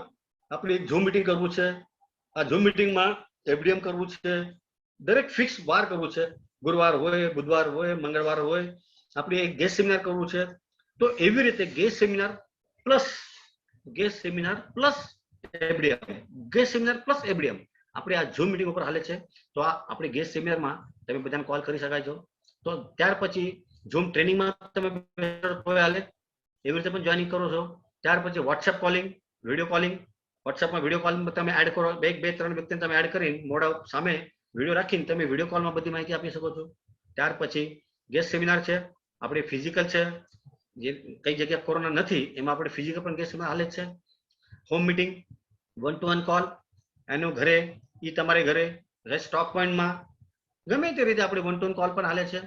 આપણે એક ઝૂમ મિટિંગ કરવું છે. આ ઝૂમ મિટિંગમાં એફડીએમ કરવું છે, દરેક ફિક્સ વાર કરવું છે, ગુરુવાર હોય, બુધવાર હોય, મંગળવાર હોય. આપણે એક ગેસ્ટ સેમિનાર કરવું છે. તો એવી રીતે ગેસ્ટ સેમિનાર પ્લસ એફડીએમ આપણે આ ઝૂમ મિટિંગ ઉપર હાલે છે. તો આ આપણે ગેસ્ટ સેમિનારમાં તમે બધાને કોલ કરી શકાય છો. તો ત્યાર પછી ઝૂમ ટ્રેનિંગમાં તમે હાલે એવી રીતે પણ જોઈનિંગ કરો છો. ત્યાર પછી વોટ્સએપ કોલિંગ, વિડીયો કોલિંગ, વોટ્સએપમાં વિડીયો કોલિંગમાં તમે એડ કરો, 2-3 વ્યક્તિને તમે એડ કરીને મોઢા સામે વિડીયો રાખીને તમે વિડીયો કોલમાં બધી માહિતી આપી શકો છો. ત્યાર પછી ગેસ્ટ સેમિનાર છે, આપણે ફિઝિકલ છે, જે કઈ જગ્યા કોરોના નથી એમાં આપણે ફિઝિકલ પણ ગેસ્ટ સેમિનાર હાલે જ છે. હોમ મિટિંગ, 1-to-1 કોલ, એનું ઘરે, એ તમારે ઘરે, સ્ટોક પોઈન્ટમાં, ગમે તે રીતે આપણે 1-to-1 કોલ પણ હાલે છે.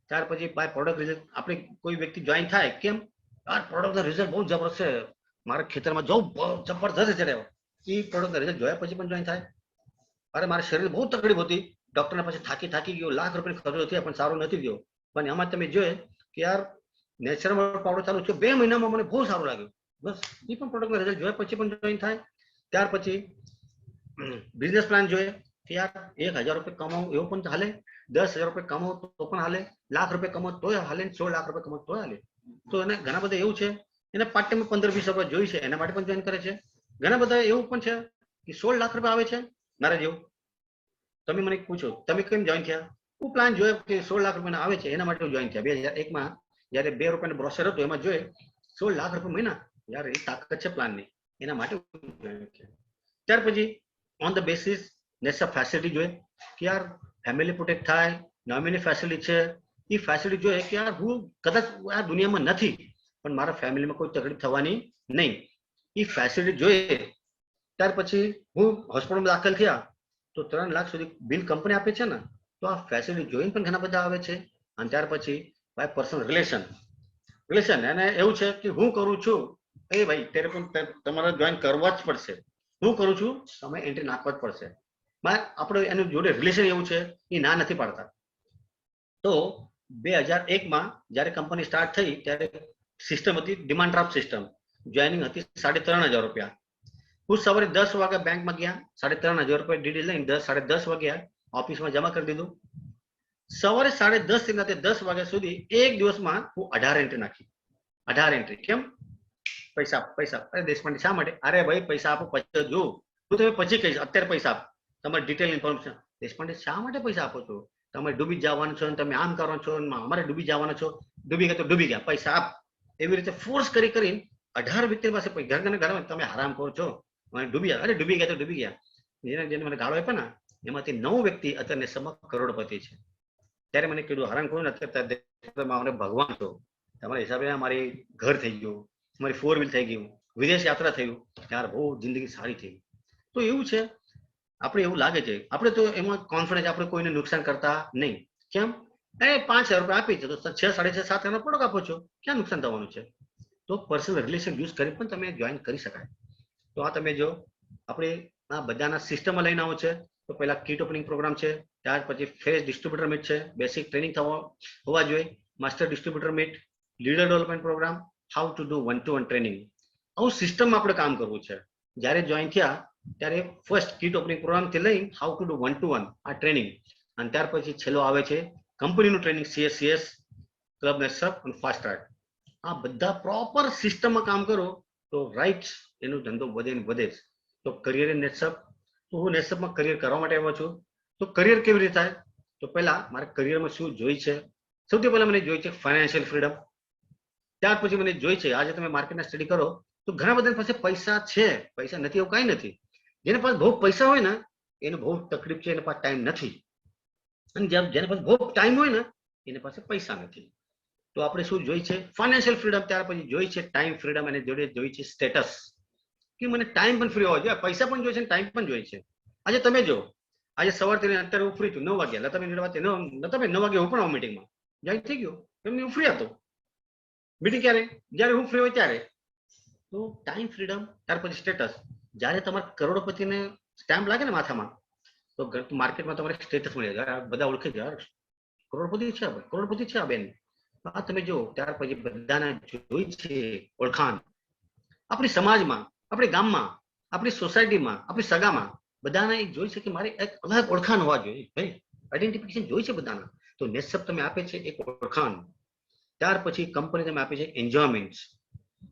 ત્યાર પછી બાય પ્રોડક્ટ રિઝલ્ટ, આપણે કોઈ વ્યક્તિ જોઈન થાય, કેમ આ પ્રોડક્ટનો રિઝલ્ટ બહુ જબરદસ્ત છે, મારા ખેતરમાં જવું જબરદસ્ત છે, એ પ્રોડક્ટનો રિઝલ્ટ જોયા પછી પણ જોઈન થાય. અરે મારા શરીર બહુ તકલીફ હતી, ડોક્ટરના પછી થાકી ગયો, લાખ રૂપિયા ખર્ચો થયો પણ સારું નથી થયો. પણ એમાં તમે જોઈએ કે યાર નેચરલ પાવડર ચાલુ છે, 2 મહિનામાં મને બહુ સારું લાગ્યું. બસ એ પણ પ્રોડક્ટનો રિઝલ્ટ જોયા પછી પણ જોઈન થાય. ત્યાર પછી બિઝનેસ પ્લાન જોઈએ કે યાર 1000 રૂપિયા કમાવું એવું પણ હાલે, 10,000 રૂપિયા કમાવું તો પણ હાલે, લાખ રૂપિયા કમાવું તોય હાલે, 16 લાખ રૂપિયા કમાવું તોય હાલે. તો એને ઘણા બધા એવું છે, એને પાર્ટ ટાઈમ 15-20 રૂપિયા જોઈ છે, એના માટે પણ જોઈન કરે છે. ઘણા બધા એવું પણ છે કે 16 લાખ રૂપિયા આવે છે મારા જેવું. તમે મને પૂછો તમે કેમ જોઈન થયા? હું પ્લાન જોયો કે 16 લાખ રૂપિયા આવે છે, એના માટે જોઈન થયા. 2001માં જયારે 2 રૂપિયાનું બ્રોશર હતું એમાં જોઈએ 16 લાખ રૂપિયા મહિના, યાર એ તાકાત છે પ્લાનની, એના માટે જોઈન થયા. ત્યાર પછી ઓન ધ બેસિસ નેસઅપ ફેસિલિટી જોઈએ કે યાર ફેમિલી પ્રોટેક્ટ થાય, નોમિની ફેસિલિટી છે, એ ફેસિલિટી જોઈએ કે યાર હું કદાચ આ દુનિયામાં નથી પણ મારા ફેમિલીમાં કોઈ તકલીફ થવાની નહીં, એ ફેસિલિટી જોઈએ. ત્યાર પછી હું હોસ્પિટલમાં દાખલ થયા તો 3 લાખ સુધી બિલ કંપની આપે છે ને, તો આ ફેસિલિટી જોઈને પણ ઘણા બધા આવે છે. અને ત્યાર પછી બાય પર્સનલ રિલેશન એને એવું છે કે હું કરું છું, એ ભાઈ ત્યારે પણ તમારે જોઈન કરવા જ પડશે, હું કરું છું તમે એન્ટ્રી નાખવા જ પડશે. આપણે એનું જોડે રિલેશન એવું છે એ ના નથી પાડતા. તો 2001માં જ્યારે કંપની સ્ટાર્ટ થઈ ત્યારે સિસ્ટમ હતી ડિમાન્ડ ડ્રાફ્ટ સિસ્ટમ, જોઈનિંગ હતી 3,500 રૂપિયા. હું સવારે 10 વાગે બેંકમાં ગયા, 3,500 રૂપિયા ડીડી લઈને 10-10:30 વાગ્યા ઓફિસમાં જમા કરી દીધું. સવારે 10:30 થી રાતે 10 વાગ્યા સુધી એક દિવસમાં હું 18 એન્ટ્રી નાખી. 18 એન્ટ્રી. કેમ? પૈસા. અરે દેશપાંડે શા માટે? અરે ભાઈ પૈસા આપો પછી જો, હું તમે પછી કહીશ, અત્યારે પૈસા આપો, તમારે ડિટેલ ઇન્ફોર્મેશન. દેશપાંડે શા માટે પૈસા આપો છો? તમે ડૂબી જવાનું છો, તમે આમ કરો છો, અમારે ડૂબી જવાના છો, ડૂબી ગયા તો ડૂબી ગયા, પૈસા આપ. એવી રીતે ફોર્સ કરીને 18 વ્યક્તિ પાસે ઘર તમે હરામ કરો છો, ડૂબી ગયા, અરે ડૂબી ગયા તો ડૂબી ગયા. જેને મને ગાળો આપ્યો ને એમાંથી 9 વ્યક્તિ અત્યારે સમગ્ર કરોડપતિ છે. ત્યારે મને કીધું હરામ કરું ને અત્યારે ભગવાન છો, તમારા હિસાબે મારી ઘર થઈ ગયું, મારી 4 વ્હીલ થઈ ગયું, વિદેશ યાત્રા થયું, યાર બહુ જિંદગી સારી થઈ. તો એવું છે, આપણે એવું લાગે છે, આપણે તો એમાં કોન્ફિડન્સ, આપણે કોઈને નુકસાન કરતા નહીં. કેમ? 5,000 રૂપિયા આપી છે તો 6-6.5 પ્રોડક્ટ આપો છો, ક્યાં નુકસાન થવાનું છે? તો પર્સનલ રિલેશન યુઝ કરી પણ તમે જોઈન કરી શકાય. તો આ તમે જો આપણે આ બધાના સિસ્ટમમાં લઈને આવો છે. તો પહેલા કિટ ઓપનિંગ પ્રોગ્રામ છે, ત્યાર પછી ફેસ ડિસ્ટ્રીબ્યુટર મીટ છે, બેસિક ટ્રેનિંગ હોવા જોઈએ, master distributor meet, leader development program, how to do 1-to-1 training. આવું સિસ્ટમમાં આપણે કામ કરવું છે. જ્યારે જોઈન થયા ત્યારે ફર્સ્ટ કિટ ઓપનિંગ પ્રોગ્રામથી લઈને હાઉ ટુ ડુ 1-to-1 આ ટ્રેનિંગ, અને ત્યાર પછી છેલ્લો આવે છે કંપનીનું ટ્રેનિંગ, CS, ક્લબ નેસઅપ અને ફાસ્ટ ટ્રેક. આ બધા પ્રોપર સિસ્ટમમાં કામ કરો તો રાઈટ એનો ધંધો વધે ને વધે જ. તો કરિયર ઇન નેસઅપ તો હું નેસઅપમાં કરિયર કરવા માટે આવ્યો છું. તો કરિયર કેવી રીતે થાય? તો પહેલા મારે કરિયરમાં શું જોઈ છે? સૌથી પહેલા મને જોઈ છે ફાઇનાન્શિયલ ફ્રીડમ. ત્યાર પછી મને જોઈ છે, આજે તમે માર્કેટના સ્ટડી કરો તો ઘણા બધા પાસે પૈસા છે, પૈસા નથી એવું કાંઈ નથી. જેને પાસે બહુ પૈસા હોય ને એને બહુ તકલીફ છે, એના પાસે ટાઈમ નથી. અને જેને પાસે બહુ ટાઈમ હોય ને એની પાસે પૈસા નથી. તો આપણે શું જોઈ છે? Financial freedom. ત્યાર પછી જોઈ છે ટાઈમ ફ્રીડમ, અને જોડે જોઈ છે સ્ટેટસ, કે મને ટાઈમ પણ ફ્રી હોવો જોઈએ, પૈસા પણ જોઈએ છે, ટાઈમ પણ જોઈએ છે. આજે તમે જો, આજે સવારથી અત્યારે હું ફ્રી છું 9 વાગ્યા, લતા બેન વાત 9 વાગે હું પણ આવું મીટિંગમાં જોઈન થઈ ગયો, એમની હું ફ્રી હતો. મીટિંગ ક્યારે? જ્યારે હું ફ્રી હોય ત્યારે. તો ટાઈમ ફ્રીડમ. ત્યાર પછી સ્ટેટસ. જ્યારે તમારે કરોડપતિને સ્ટેમ્પ લાગે ને માથામાં, તો માર્કેટમાં તમારે સ્ટેટસ મળી જાય, બધા ઓળખે છે, કરોડપતિ છે, કરોડપતિ છે આ બેન. આ તમે જો. ત્યાર પછી બધાને જોઈ છે ઓળખાણ. આપણી સમાજમાં, આપણી ગામમાં, આપણી સોસાયટીમાં, આપણી સગામાં બધાને જોઈ છે કે મારે એક અલગ ઓળખાણ હોવા જોઈએ. ભાઈ આઈડેન્ટિફિકેશન જોઈ છે બધાના. તો નેસઅપ તમે આપે છે એક ઓળખાણ. ત્યાર પછી કંપની તમે આપે છે એન્જોયમેન્ટ,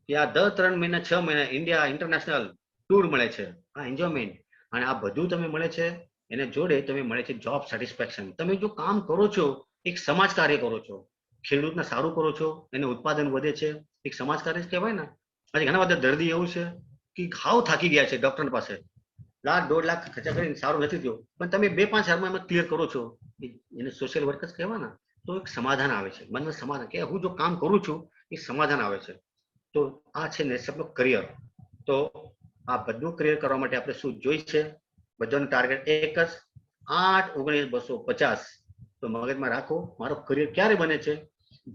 કે આ દર 3 મહિના 6 મહિના ઇન્ડિયા ઇન્ટરનેશનલ ટૂર મળે છે, આ એન્જોયમેન્ટ. અને આ બધું તમે મળે છે, એને જોડે તમે મળે છે જોબ સેટિસ્ફેક્શન. તમે જો કામ કરો છો, એક સમાજ કાર્ય કરો છો, ખેડૂતને સારું કરો છો, એને ઉત્પાદન વધે છે, એક સમાજ કાર્ય જ કહેવાય ને. આજે ઘણા બધા દર્દી એવું છે કે હાવ થાકી ગયા છે, ડોક્ટર પાસે 1,00,000 1.5 લાખ ખર્ચા કરીને સારું નથી થયું, પણ તમે 2-5 હજારમાં એમાં ક્લિયર કરો છો, એને સોશિયલ વર્ક જ કહેવાય ને. તો એક સમાધાન આવે છે, મનમાં સમાધાન, કે હું જો કામ કરું છું એ સમાધાન આવે છે. તો આ છે નેસઅપનું કરિયર. તો આ બધું કરિયર કરવા માટે આપણે શું જોઈ છે? બધાનું ટાર્ગેટ એક જ, 8-19-250. તો મગજમાં રાખો, મારો કરિયર ક્યારે બને છે?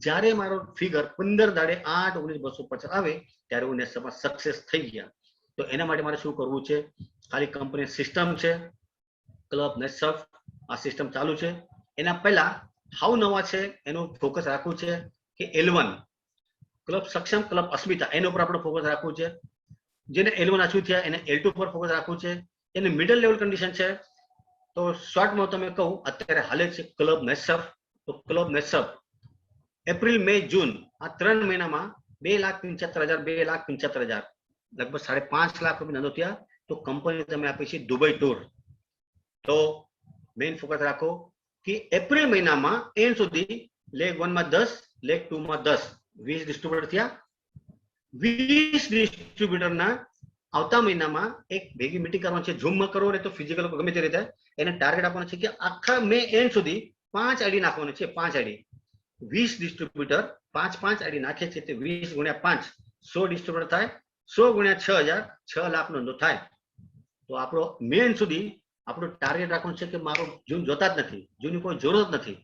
જ્યારે મારો ફિગર 15 દાડે 8-19-250 આવે ત્યારે હું નેસઅપમાં સક્સેસ થઈ ગયા. તો એના માટે મારે શું કરવું છે? ખાલી કંપની સિસ્ટમ છે ક્લબ નેસઅપ, આ સિસ્ટમ ચાલુ છે. એના પહેલા હાવ નવા છે એનું ફોકસ રાખવું છે કે L1 ક્લબ સક્ષમ, ક્લબ અસ્મિતા, એના ઉપર આપણે ફોકસ રાખવું છે. જેને L1 અચીવ થયા એને L2 પર ફોકસ રાખવું છે. એને મિડલ લેવલ કન્ડિશન છે. તો શોર્ટમાં તમે કહું, અત્યારે હાલે છે ક્લબ નેસઅપ. તો ક્લબ નેસઅપ એપ્રિલ, મે, જૂન આ 3 મહિનામાં 2,75,000 2,75,000 લગભગ 5.5 લાખ રૂપિયા ધંધો થયા. તો કંપની તમે આપી છે દુબઈ ટૂર. તો મેઇન ફોકસ રાખો કે એપ્રિલ મહિનામાં એન્ડ સુધી લેગ 1 માં 10, લેગ 2 માં 10, 20 ડિસ્ટ્રીબ્યુટર થયા. 20 ડિસ્ટ્રીબ્યુટરના આવતા મહિનામાં એક ભેગી મીટિંગ કરવાની છે. ઝૂમમાં કરો ને તો ફિઝિકલ ગમે તે રીતે એને ટાર્ગેટ આપવાનું છે કે આખા મે એન્ડ સુધી 5 આઈડી નાખવાનું છે. 5 આઈડી, 20 ડિસ્ટ્રીબ્યુટર 5 આઈડી નાખે છે, તે 20 ગુણ્યા 5 100 ડિસ્ટ્રીબ્યુટર થાય. 100 ગુણ્યા 6,000 6 લાખનો ધંધો થાય. તો આપણો મેન સુધી આપણું ટાર્ગેટ રાખવાનું છે કે મારો જૂન જોતા જ નથી, જૂનની કોઈ જરૂર જ નથી,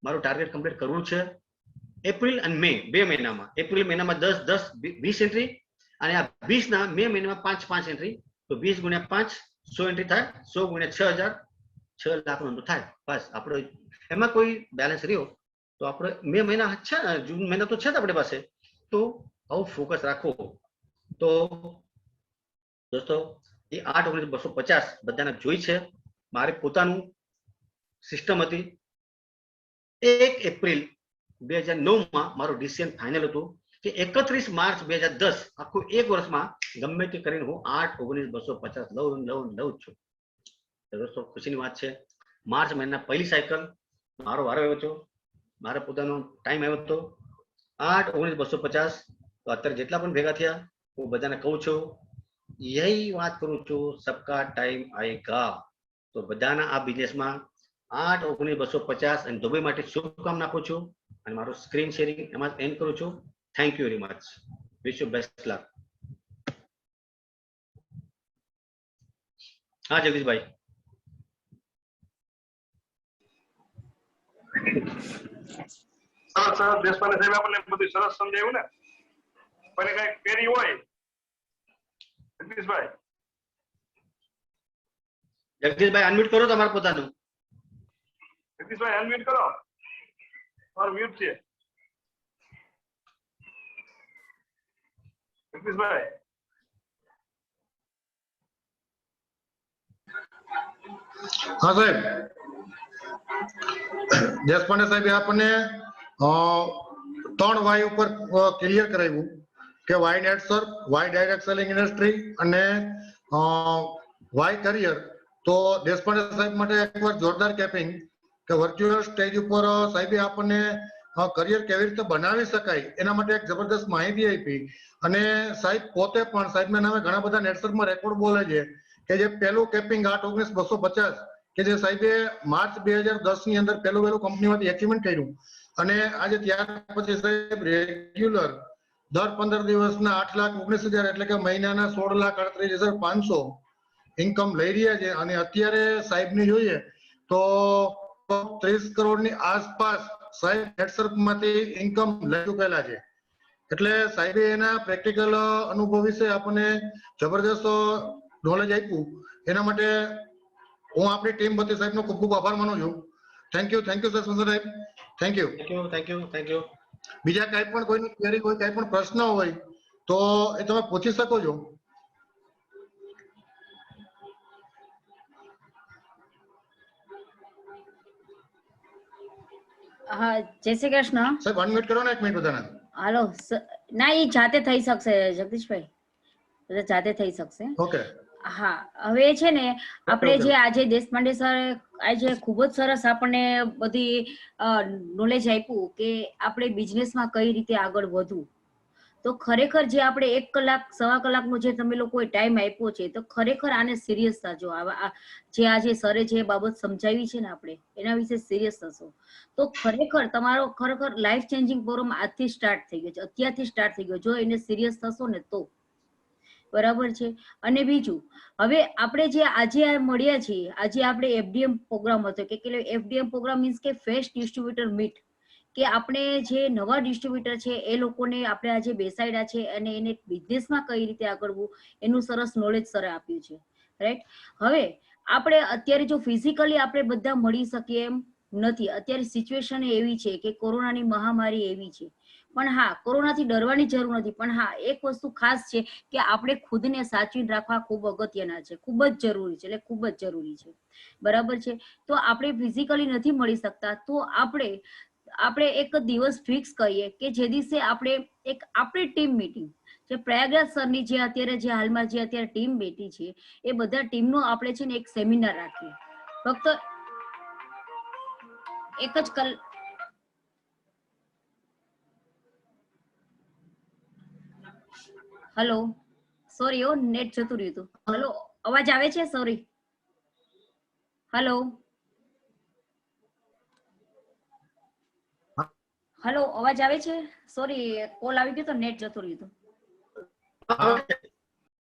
મારું ટાર્ગેટ કમ્પ્લીટ કરવું છે. એપ્રિલ અને મે 2 મહિનામાં, એપ્રિલ મહિનામાં 10 20 એન્ટ્રી, અને આ 20 ના મે મહિનામાં 5 એન્ટ્રી. તો 20 ગુણ્યા 5 100 એન્ટ્રી થાય. 100 ગુણ્યા 6,000 6 લાખનો ધંધો થાય. બસ આપણો એમાં કોઈ બેલેન્સ રહ્યો તો આપણે મે મહિના છે, જૂન મહિના તો છે જ આપણી પાસે. તો આવું ફોકસ રાખો. તો દોસ્તો એ 8-19-250 બધાને જોઈ છે. મારે પોતાનું સિસ્ટમ હતી. 1 એપ્રિલ 2009માં મારું ડિસિઝન ફાઇનલ હતું કે 31 માર્ચ 2010 આખું એક વર્ષમાં ગમે તે કરીને હું 8-19-250 લઉં જ છું. દોસ્તો ખુશીની વાત છે, માર્ચ મહિના પહેલી સાયકલ મારો વારો આવ્યો હતો, મારે પોતાનો ટાઈમ આવ્યો હતો 8-19-250. તો અત્યારે જેટલા પણ ભેગા થયા હું બધાને કહું છું, યહી વાત કરું છું, સબકા ટાઈમ આયેગા. તો બધાના આ બિઝનેસમાં 8-19-250 અને દુબઈ માટે શુભકામના આપું છું. અને મારું સ્ક્રીન શેરિંગ એમાં એન્ડ કરું છું. Thank you very much. Wish you best luck. હા જગદીશભાઈ. સરસ દેશપાંડે સાહેબ આપણને બધું સરસ સમજાવ્યું ને. કોઈને કઈ ક્વેરી હોય જગદીશભાઈ? જગદીશભાઈ અનમ્યુટ કરો તમારું પોતાનું. જગદીશભાઈ અનમ્યુટ કરો, તમારું મ્યુટ છે જગદીશભાઈ. હા સાહેબ, દેશપાંડે સાહેબે આપણને 3 વાય ઉપર ક્લિયર કરાવ્યું કે why Netsurf, why direct selling industry અને વાય કરિયર. તો દેશપાંડે સાહેબ માટે એકવાર જોરદાર કેપિંગ કે વર્ચ્યુઅલ સ્ટેજ ઉપર સાહેબે આપણને કરિયર કેવી રીતે બનાવી શકાય એના માટે એક જબરદસ્ત માહિતી આપી. અને સાહેબ પોતે પણ સાહેબના નામે ઘણા બધા નેટસર્કમાં રેકોર્ડ બોલે છે કે જે પહેલું કેપિંગ 8/19/250 કે જે સાહેબે માર્ચ 2010 ની અંદર પહેલું કંપનીમાંથી એચિવમેન્ટ કર્યું. અને આજે ત્યાર પછી સાહેબ રેગ્યુલર દર 15 દિવસના 8,19,000 એટલે કે મહિનાના 16,38,500 ઇન્કમ લઈ રહ્યા છે. અને અત્યારે સાહેબને જોઈએ તો 30 કરોડની આસપાસ સાહેબ નેટસર્કમાંથી ઇન્કમ લઈ ચૂકેલા છે. એટલે સાહેબે એના પ્રેક્ટિકલ અનુભવ વિશે આપણને જબરદસ્ત નોલેજ આપ્યું. એના માટે હું આપણી ટીમ વતી સાહેબનો ખૂબ ખૂબ આભાર માનું છું. થેન્ક યુ સસ્પેન્સર સાહેબ, થેન્ક યુ. Thank you. બીજા કાંઈ પણ કોઈની ક્વેરી હોય, કાંઈ પણ પ્રશ્ન હોય તો એ તમે પૂછી શકો છો. હા, જય શ્રી કૃષ્ણ. સાહેબ અનમ્યુટ કરો ને એક મિનિટ બધાને. હાલો, ના એ જાતે થઈ શકશે જગદીશભાઈ, બધા જાતે થઈ શકશે. ઓકે. હા, હવે છે ને આપણે જે આજે દેશપાંડે સર આજે ખૂબ જ સરસ આપણને બધી નોલેજ આપ્યું કે આપણે બિઝનેસમાં કઈ રીતે આગળ વધવું. તો ખરેખર જે આપણે 1 કલાક 1.25 કલાકનો જે તમે લોકોએ ટાઈમ આપ્યો છે તો ખરેખર આને સિરિયસ થજો. જે આજે સરે જે બાબત સમજાવી છે ને આપણે એના વિશે સિરિયસ થશો તો ખરેખર તમારો લાઈફ ચેન્જિંગ પ્રોગ્રામ આજથી સ્ટાર્ટ થઈ ગયો છે, અત્યારથી સ્ટાર્ટ થઈ ગયો. જો એને સિરિયસ થશો ને તો બરાબર છે. અને બીજું, હવે આપણે જે આજે મળ્યા છીએ, આજે આપણે એફડીએમ પ્રોગ્રામ હતો કે એફડીએમ પ્રોગ્રામ મીન્સ કે ફેસ્ટ ડિસ્ટ્રીબ્યુટર મીટ, કે આપણે જે નવા ડિસ્ટ્રીબ્યુટર છે એ લોકોને આપણે આજે બેસાડ્યા છે અને એને બિઝનેસમાં કઈ રીતે આગળવું એનું સરસ નોલેજ સરે આપ્યું છે. રાઈટ. હવે આપણે અત્યારે જો ફિઝિકલી આપણે બધા મળી શકીએ એમ નથી. અત્યારે સિચ્યુએશન એવી છે કે કોરોનાની મહામારી એવી છે. પણ હા, કોરોનાથી ડરવાની જરૂર નથી. પણ હા, એક વસ્તુ ખાસ છે કે આપણે ખુદને સાચવીને રાખવા ખૂબ અગત્યના છે, ખૂબ જ જરૂરી છે, એટલે ખૂબ જ જરૂરી છે. બરાબર છે. તો આપણે ફિઝિકલી નથી મળી શકતા તો આપણે એક દિવસ ફિક્સ કરીએ કે જે દિવસે આપણે એક આપણી ટીમ મીટિંગ, જે પ્રયાગરાજ સરની જે અત્યારે જે હાલમાં જે અત્યારે ટીમ બેઠી છે એ બધા ટીમનો આપણે છે ને એક સેમિનાર રાખીએ. ફક્ત એક જ હલો, સોરી ઓ નેટ જતું રહ્યું હતું. હલો, અવાજ આવે છે? સોરી. હલો હલો, અવાજ આવે છે? સોરી, કોલ આવી ગયો તો નેટ જતું રહ્યું હતું.